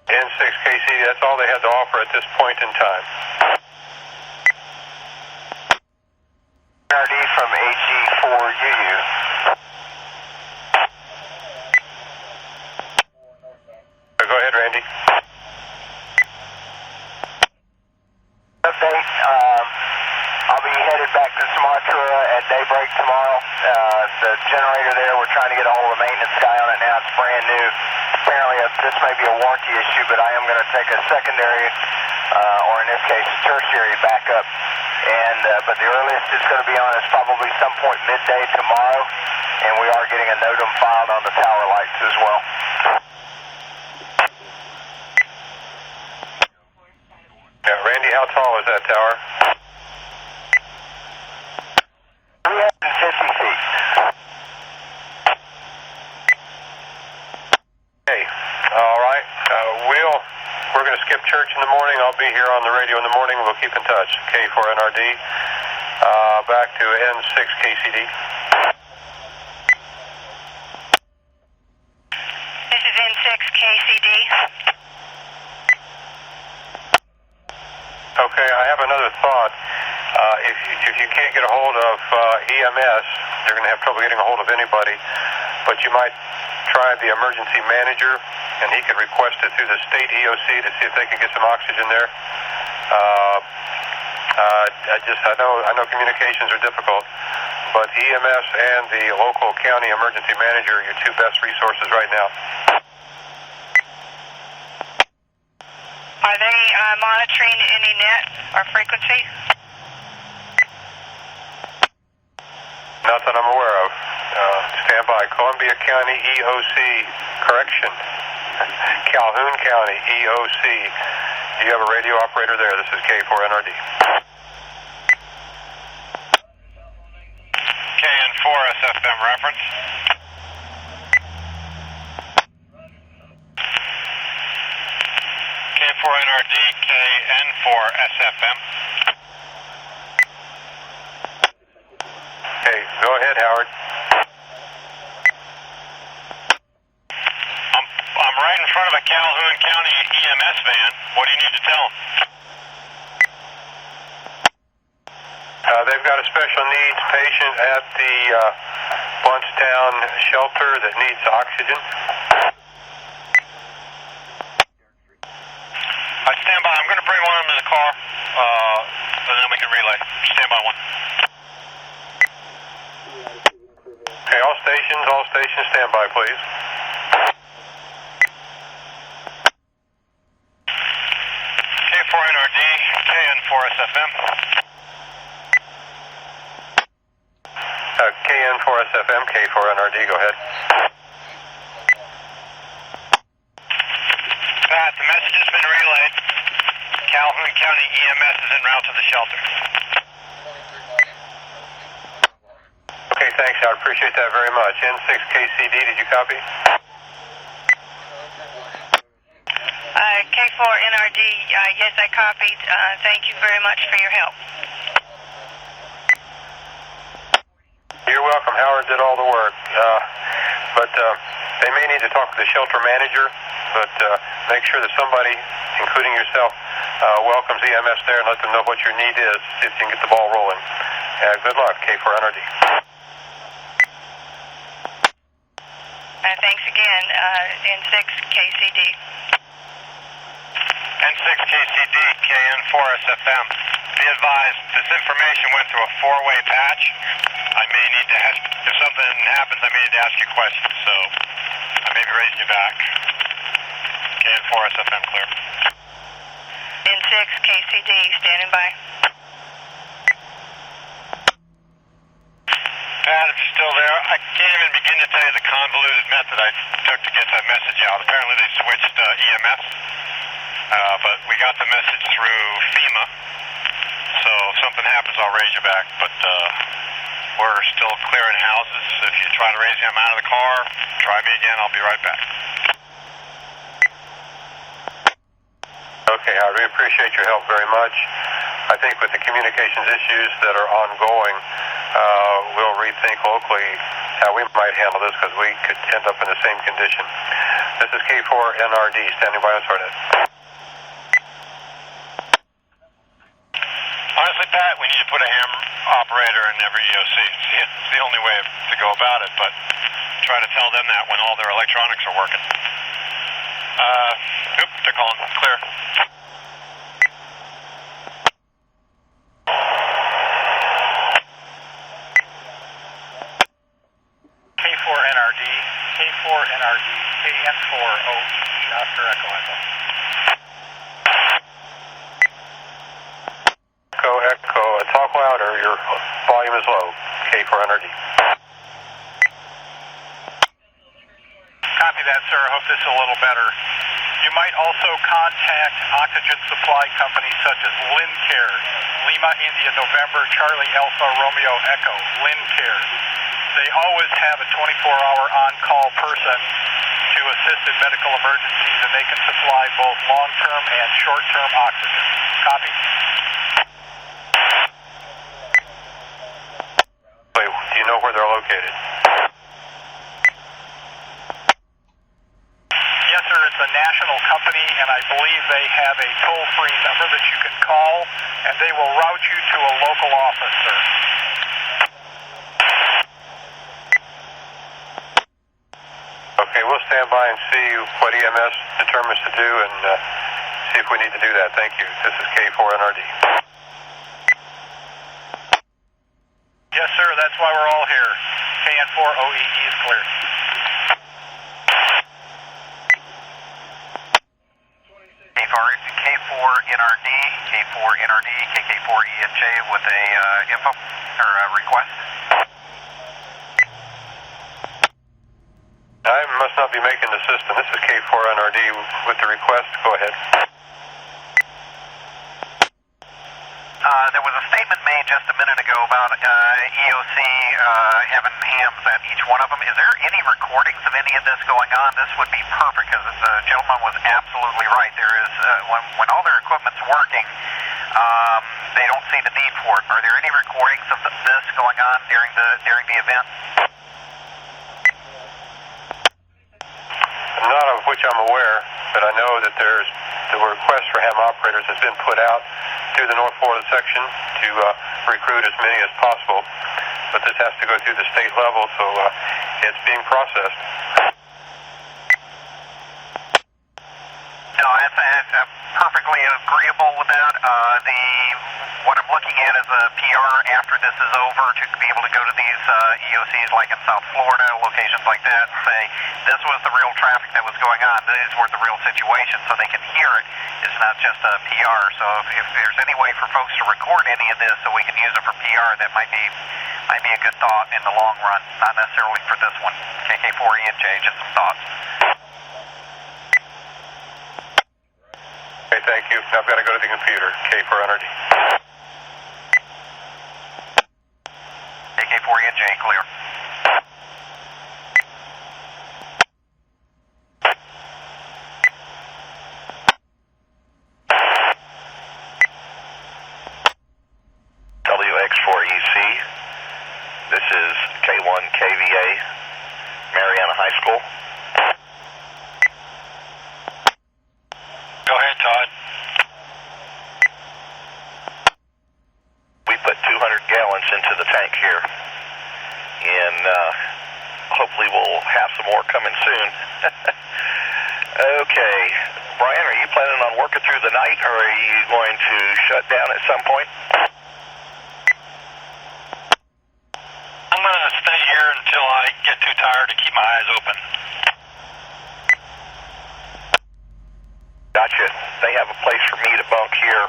N6 KC, that's all they had to offer at at this point in time. NRD from AG4UU. Go ahead, Randy. Update. I'll be headed back to Sumatra at daybreak tomorrow. The generator there, we're trying to get a hold of the maintenance guy on it now. It's brand new. Apparently this may be a warranty issue, but I am going to take a secondary, or in this case, tertiary backup. But the earliest it's going to be on is probably some point midday tomorrow, and we are getting a NOTAM filed on the tower lights as well. Yeah, Randy, how tall is that tower? 350 feet. Okay, all right. We're going to skip church in the morning. I'll be here on the radio in the morning. We'll keep in touch. K4NRD, back to N6KCD. This is N6KCD. Okay, I have another thought. If you can't get a hold of EMS, you're going to have trouble getting a hold of anybody, but you might try the emergency manager, and he could request it through the state EOC to see if they can get some oxygen there. I know communications are difficult, but EMS and the local county emergency manager are your two best resources right now. Are they monitoring any net or frequency? Not that I'm aware of. Stand by. Columbia County EOC, correction. Calhoun County EOC. Do you have a radio operator there? This is K4NRD. KN4SFM reference. K4NRD, KN4SFM. Okay, go ahead, Howard. I'm right in front of a Calhoun County EMS van. What do you need to tell them? They've got a special needs patient at the Bluntstown shelter that needs oxygen. Stand by. I'm going to bring one into the car, and then we can relay. Stand by one. Okay, all stations, stand by, please. K4NRD, KN4SFM. KN4SFM, K4NRD, go ahead. Pat, the message has been relayed. Calhoun County EMS is en route to the shelter. Okay, thanks, Howard. Appreciate that very much. N6KCD, did you copy? K4NRD, yes, I copied. Thank you very much for your help. You're welcome. Howard did all the work. But they may need to talk to the shelter manager, but make sure that somebody, including yourself, welcomes EMS there and let them know what your need is, see if you can get the ball rolling. Good luck, K4NRD. Thanks again, N6KCD. N6KCD, KN4SFM. Be advised, this information went through a four-way patch. I may need to ask, if something happens, I may need to ask you questions, so I may be raising you back. KN4SFM clear. N6KCD, standing by. Pat, if you're still there, I can't even begin to tell you the convoluted method I took to get that message out. Apparently they switched EMS, but we got the message through FEMA, so if something happens, I'll raise you back. But we're still clearing houses. If you try to raise me, I'm out of the car. Try me again, I'll be right back. Okay, Howard, we appreciate your help very much. I think with the communications issues that are ongoing, we'll rethink locally how we might handle this because we could end up in the same condition. This is K4NRD, standing by on SARNET. Honestly, Pat, we need to put a ham operator in every EOC. It's the only way to go about it, but try to tell them that when all their electronics are working. Oop, they're calling. Clear. K4NRD, K4NRD, KN4OEE, Oscar Echo Echo. Echo, Echo, talk louder, your volume is low. K4NRD. Copy that, sir. I hope this is a little better. You might also contact oxygen supply companies such as Lincare, Lima India November, Charlie Alpha Romeo Echo, Lincare. They always have a 24-hour on-call person to assist in medical emergencies, and they can supply both long-term and short-term oxygen. Copy? Wait, do you know where they're located? Yes, sir. It's a national company, and I believe they have a toll-free number that you can call, and they will route you to a local office, sir. Okay, we'll stand by and see what EMS determines to do and see if we need to do that. Thank you. This is K4NRD. Yes, sir. That's why we're all here. KN4OEE is clear. K4NRD, K4NRD, KK4ENJ with a info or a request. I must not be making the system. This is K4NRD with the request. Go ahead. There was a statement made just a minute ago about EOC having hams at each one of them. Is there any recordings of any of this going on? This would be perfect because the gentleman was absolutely right. There is when all their equipment's working, they don't see the need for it. Are there any recordings of this going on during the event? Not of which I'm aware, but I know that the request for ham operators has been put out through the North Florida section to recruit as many as possible, but this has to go through the state level, so it's being processed. No, I'm perfectly agreeable with that. What I'm looking at is a PR after this is over to be able to go to these EOCs like in South Florida, locations like that, and say this was the real traffic that was going on. These were the real situations, so they can hear it. It's not just a PR. So if there's any way for folks to record any of this so we can use it for PR, that might be a good thought in the long run. Not necessarily for this one. KK4ENJ, just some thoughts. Okay, thank you. I've got to go to the computer. K4NRD. KK4ENJ, clear. WX4EC. This is K1KVA, Mariana High School. Go ahead, Todd. We put 200 gallons into the tank here, and hopefully we'll have some more coming soon. Okay, Brian, are you planning on working through the night, or are you going to shut down at some point? I'm going to stay here until I get too tired to keep my eyes open. Gotcha. They have a place for me to bunk here,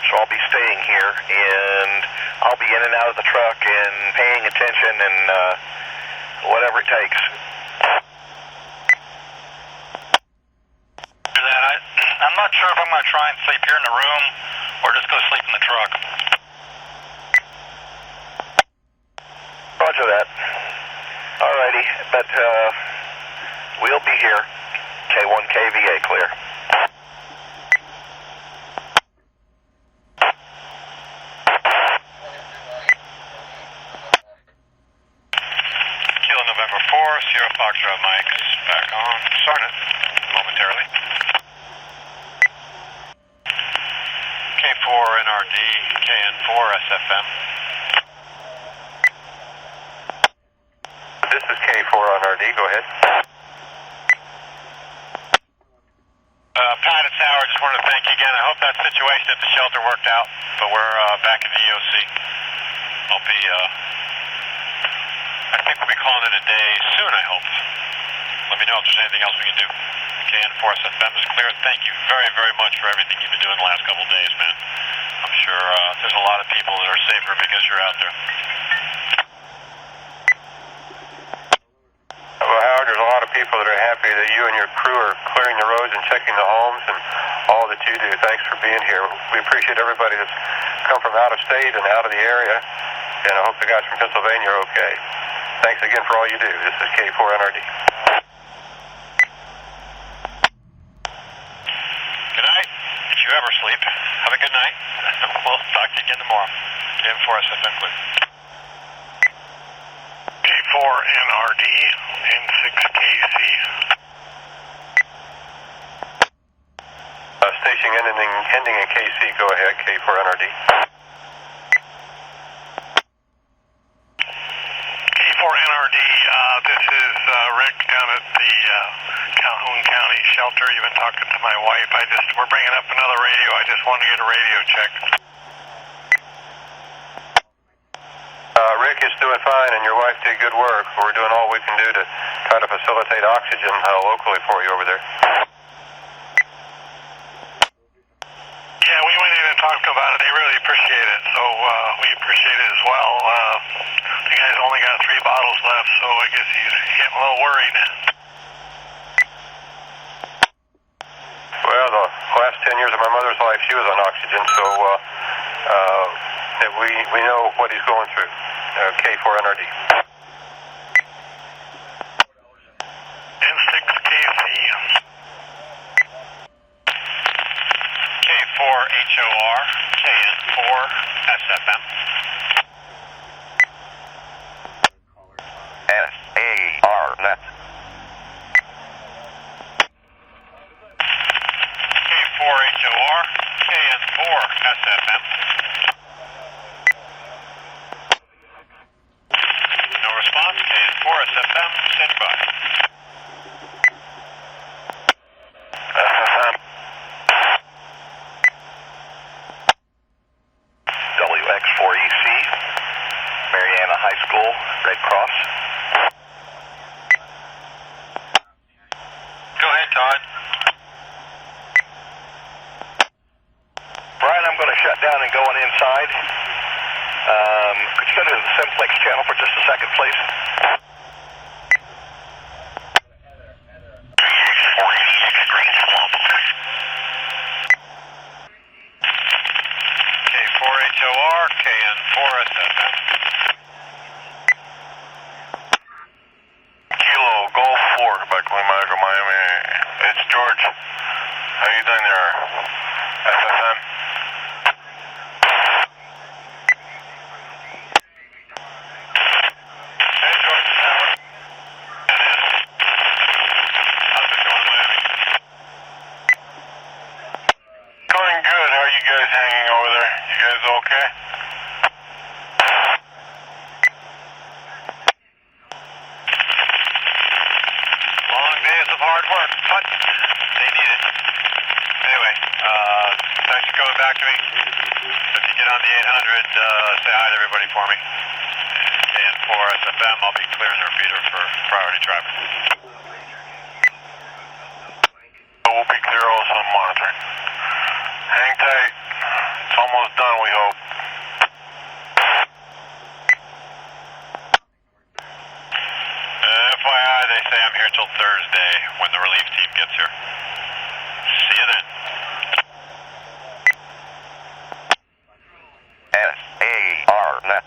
so I'll be staying here, and I'll be in and out of the truck and paying attention and whatever it takes. I'm not sure if I'm going to try and sleep here in the room or just go sleep in the truck. Roger that. Alrighty, but we'll be here. K1KVA clear. Kilo November 4, Sierra Foxtrot Mike's back on. Sarnet, momentarily. K4NRD, KN4 K4SFM. This is K4 on RD. Go ahead. Pat, it's Howard. Just wanted to thank you again. I hope that situation at the shelter worked out, but we're back at the EOC. I think we'll be calling it a day soon, I hope. Let me know if there's anything else we can do. KN4SFM is clear. Thank you very, very much for everything you've been doing the last couple of days, man. I'm sure there's a lot of people that are safer because you're out there. Well, Howard, there's a lot of people that are happy that you and your crew are clearing the roads and checking the homes and all that you do. Thanks for being here. We appreciate everybody that's come from out of state and out of the area, and I hope the guys from Pennsylvania are okay. Thanks again for all you do. This is K4NRD. Good night. If you ever sleep, have a good night. We'll talk to you again tomorrow. KN4SFM clear. K4NRD and 6KC. Station ending in KC, go ahead, K4NRD. K4NRD, this is Rick down at the Calhoun County shelter. You've been talking to my wife. We're bringing up another radio. I just wanted to get a radio check. Rick is doing fine, and your wife did good work. We're doing all we can do to try to facilitate oxygen locally for you over there. Yeah, we went in and talked about it. They really appreciate it, so we appreciate it as well. The guy's only got 3 bottles left, so I guess he's getting a little worried. Well, the last 10 years of my mother's life, she was on oxygen, so we know what he's going through. K4NRD. N6KC. K4HOR, KN4SFM. SARNET. K4HOR, KN4SFM. No response, KN4SFM, stand by. SFM. WX4EC, Mariana High School, Red Cross. Go ahead, Todd. Brian, I'm going to shut down and go on inside. Could you go to the Simplex channel for just a second, please? K4HOR, KN4SFM. Kilo Golf 4, Quebec, Lima, Miami. It's George. How you doing there? SFM. Hey, George. How's it going, Miami? Going good. How are you guys hanging over there? You guys okay? Long days of hard work, but they need it. Anyway, thanks for coming back to me. If you get on the 800, say hi to everybody for me. KN4SFM, I'll be clearing the repeater for priority traffic. We'll be clear also on monitoring. Hang tight. It's almost done, we hope. FYI, they say I'm here till Thursday when the relief team gets here. See you then. SARNET.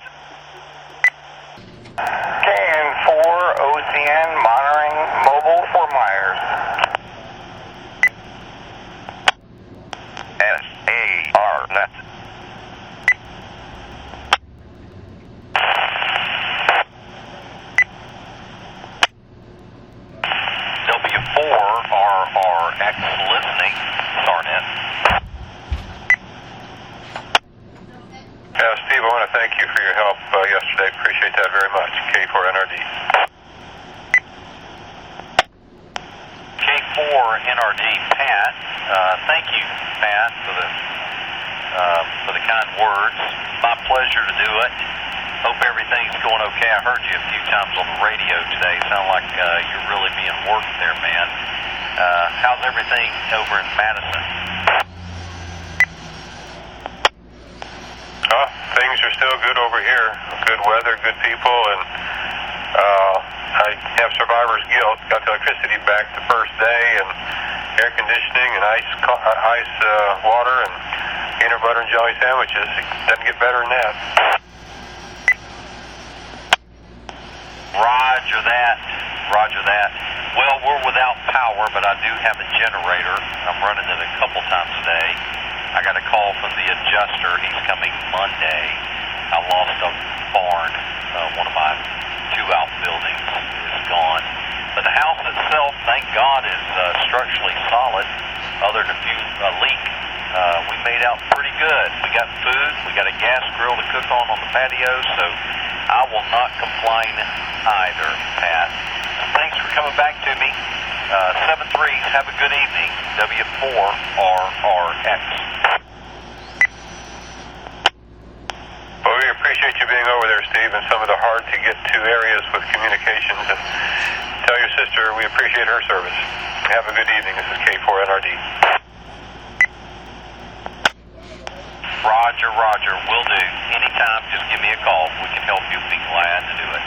KN4 OCN monitoring mobile for Myers. SARNET. W4RRX listening, SARNET. Steve, I want to thank you for your help yesterday. Appreciate that very much. K4NRD. K4NRD, Pat. Thank you, Pat, for the kind words. My pleasure to do it. Hope everything's going okay. I heard you a few times on the radio today. Sound like you're really being worked there, man. How's everything over in Madison? Things are still good over here. Good weather, good people, and I have survivor's guilt. Got the electricity back the first day, and air conditioning, and ice water, and peanut butter and jelly sandwiches. It doesn't get better than that. Roger that. Roger that. Well, we're without power, but I do have a generator. I'm running it a couple times a day. I got a call from the adjuster. He's coming Monday. I lost a barn. One of my two outbuildings is gone. But the house itself, thank God, is structurally solid, other than a leak. We made out pretty good. We got food. We got a gas grill to cook on the patio, so I will not complain either, Pat. Thanks for coming back to me. 7-3s, have a good evening. W4RRX. Well, we appreciate you being over there, Steve, in some of the hard-to-get-to areas with communications. And tell your sister we appreciate her service. Have a good evening. This is K4NRD. Roger, Roger. Will do. Anytime, just give me a call. We can help you. Be glad to do it.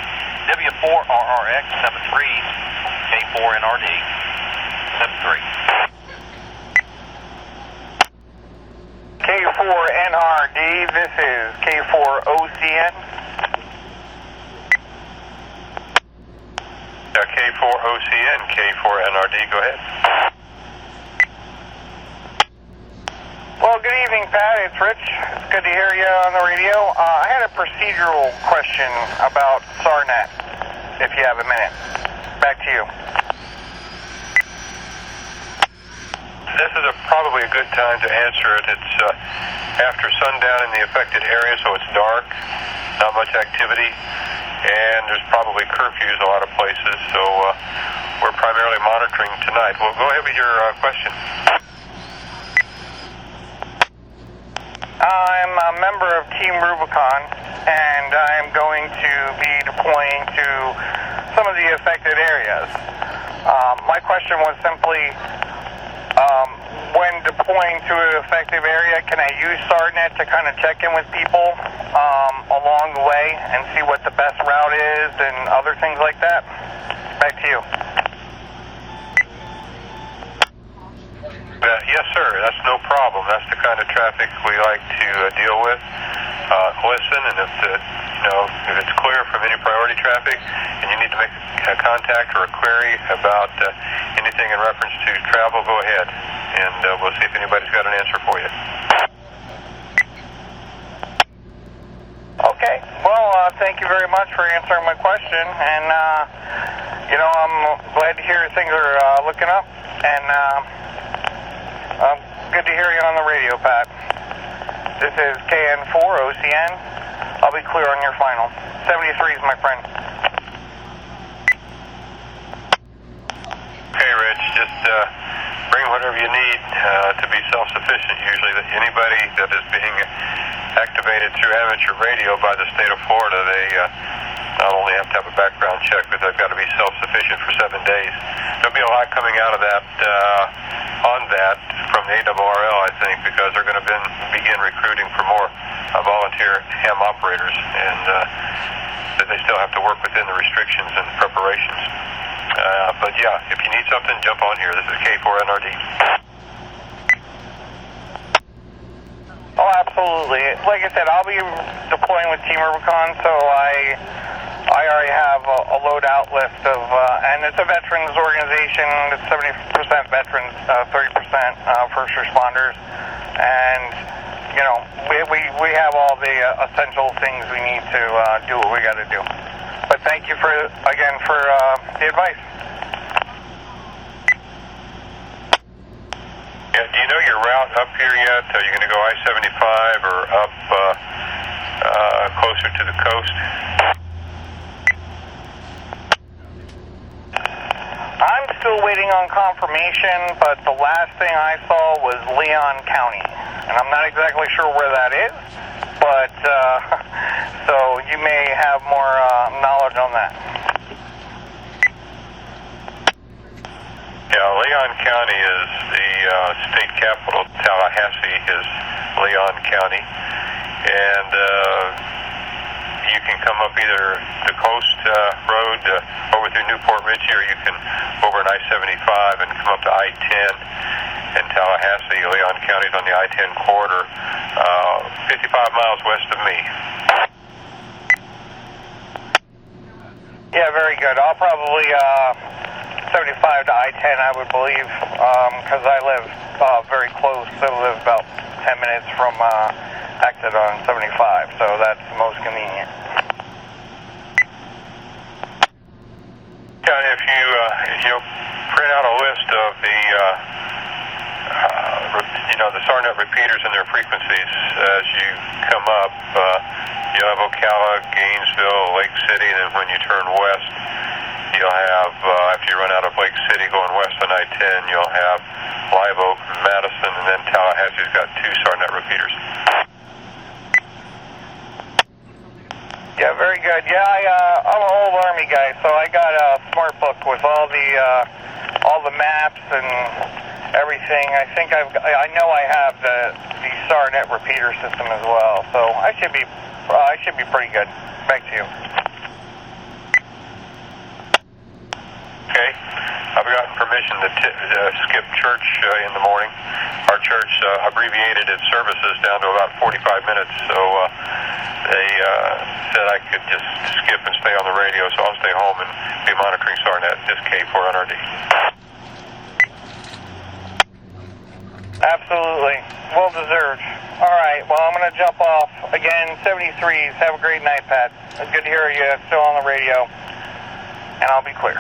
W4RRX, 7-3s, K4NRD, 7-3. K4NRD, this is K4OCN. K4OCN, K4NRD, go ahead. Well, good evening, Pat. It's Rich. It's good to hear you on the radio. I had a procedural question about SARNET, if you have a minute. Back to you. This is probably a good time to answer it. It's after sundown in the affected area, so it's dark, not much activity, and there's probably curfews a lot of places, so we're primarily monitoring tonight. Well, go ahead with your question. I'm a member of Team Rubicon, and I'm going to be deploying to some of the affected areas. My question was simply, when deploying to an effective area, can I use SARNET to kind of check in with people along the way and see what the best route is and other things like that? Back to you. Yes, sir. That's no problem. That's the kind of traffic we like to deal with. Listen, and if it's clear from any priority traffic, and you need to make a contact or a query about anything in reference to travel, go ahead, and we'll see if anybody's got an answer for you. Okay. Well, thank you very much for answering my question, and I'm glad to hear things are looking up, and good to hear you on the radio, Pat. This is KN4OCN. I'll be clear on your final. 73s, my friend. Okay, Rich, just bring whatever you need to be self-sufficient. Usually anybody that is being activated through amateur radio by the state of Florida, they not only have to have a background check, but they've got to be self-sufficient for 7 days. There'll be a lot coming out of that, on that, from the ARRL, I think, because they're going to begin recruiting for more volunteer ham operators, and that they still have to work within the restrictions and preparations. But yeah, if you need something, jump on here. This is K4NRD. Oh, absolutely. Like I said, I'll be deploying with Team Rubicon, so I already have a loadout list of, and it's a veterans organization. It's 70% veterans, 30% first responders, and we have all the essential things we need to do what we got to do. But thank you for the advice. Yeah, do you know your route up here yet? Are you going to go I-75 or up closer to the coast? I'm still waiting on confirmation, but the last thing I saw was Leon County, and I'm not exactly sure where that is, but so you may have more knowledge on that. Yeah, Leon County is the state capital. Tallahassee is Leon County, and you can come up either the coast road over through Newport Richie, or you can over an I-75 and come up to I-10 in Tallahassee. Leon County is on the I-10 corridor, 55 miles west of me. Yeah, very good. I'll probably 75 to I-10, I would believe, because I live very close. I live about 10 minutes from exit on 75, so that's the most convenient. Yeah, if you print out a list of the the SARNET repeaters and their frequencies as you come up, you'll have Ocala, Gainesville, Lake City, and then when you turn west, you'll have, after you run out of Lake City going west on I-10, you'll have Live Oak, Madison, and then Tallahassee's got 2 SARNET repeaters. Yeah, very good. Yeah, I'm an old Army guy, so I got a smart book with all the maps and everything. I know I have the SARNET repeater system as well, so I should be pretty good. Back to you. Okay, I've gotten permission to skip church in the morning. Our church abbreviated its services down to about 45 minutes, so they said I could just skip and stay on the radio, so I'll stay home and be monitoring SARNET, this K400D. Absolutely. Well deserved. All right, well, I'm going to jump off. Again, 73s. Have a great night, Pat. It's good to hear you still on the radio, and I'll be clear.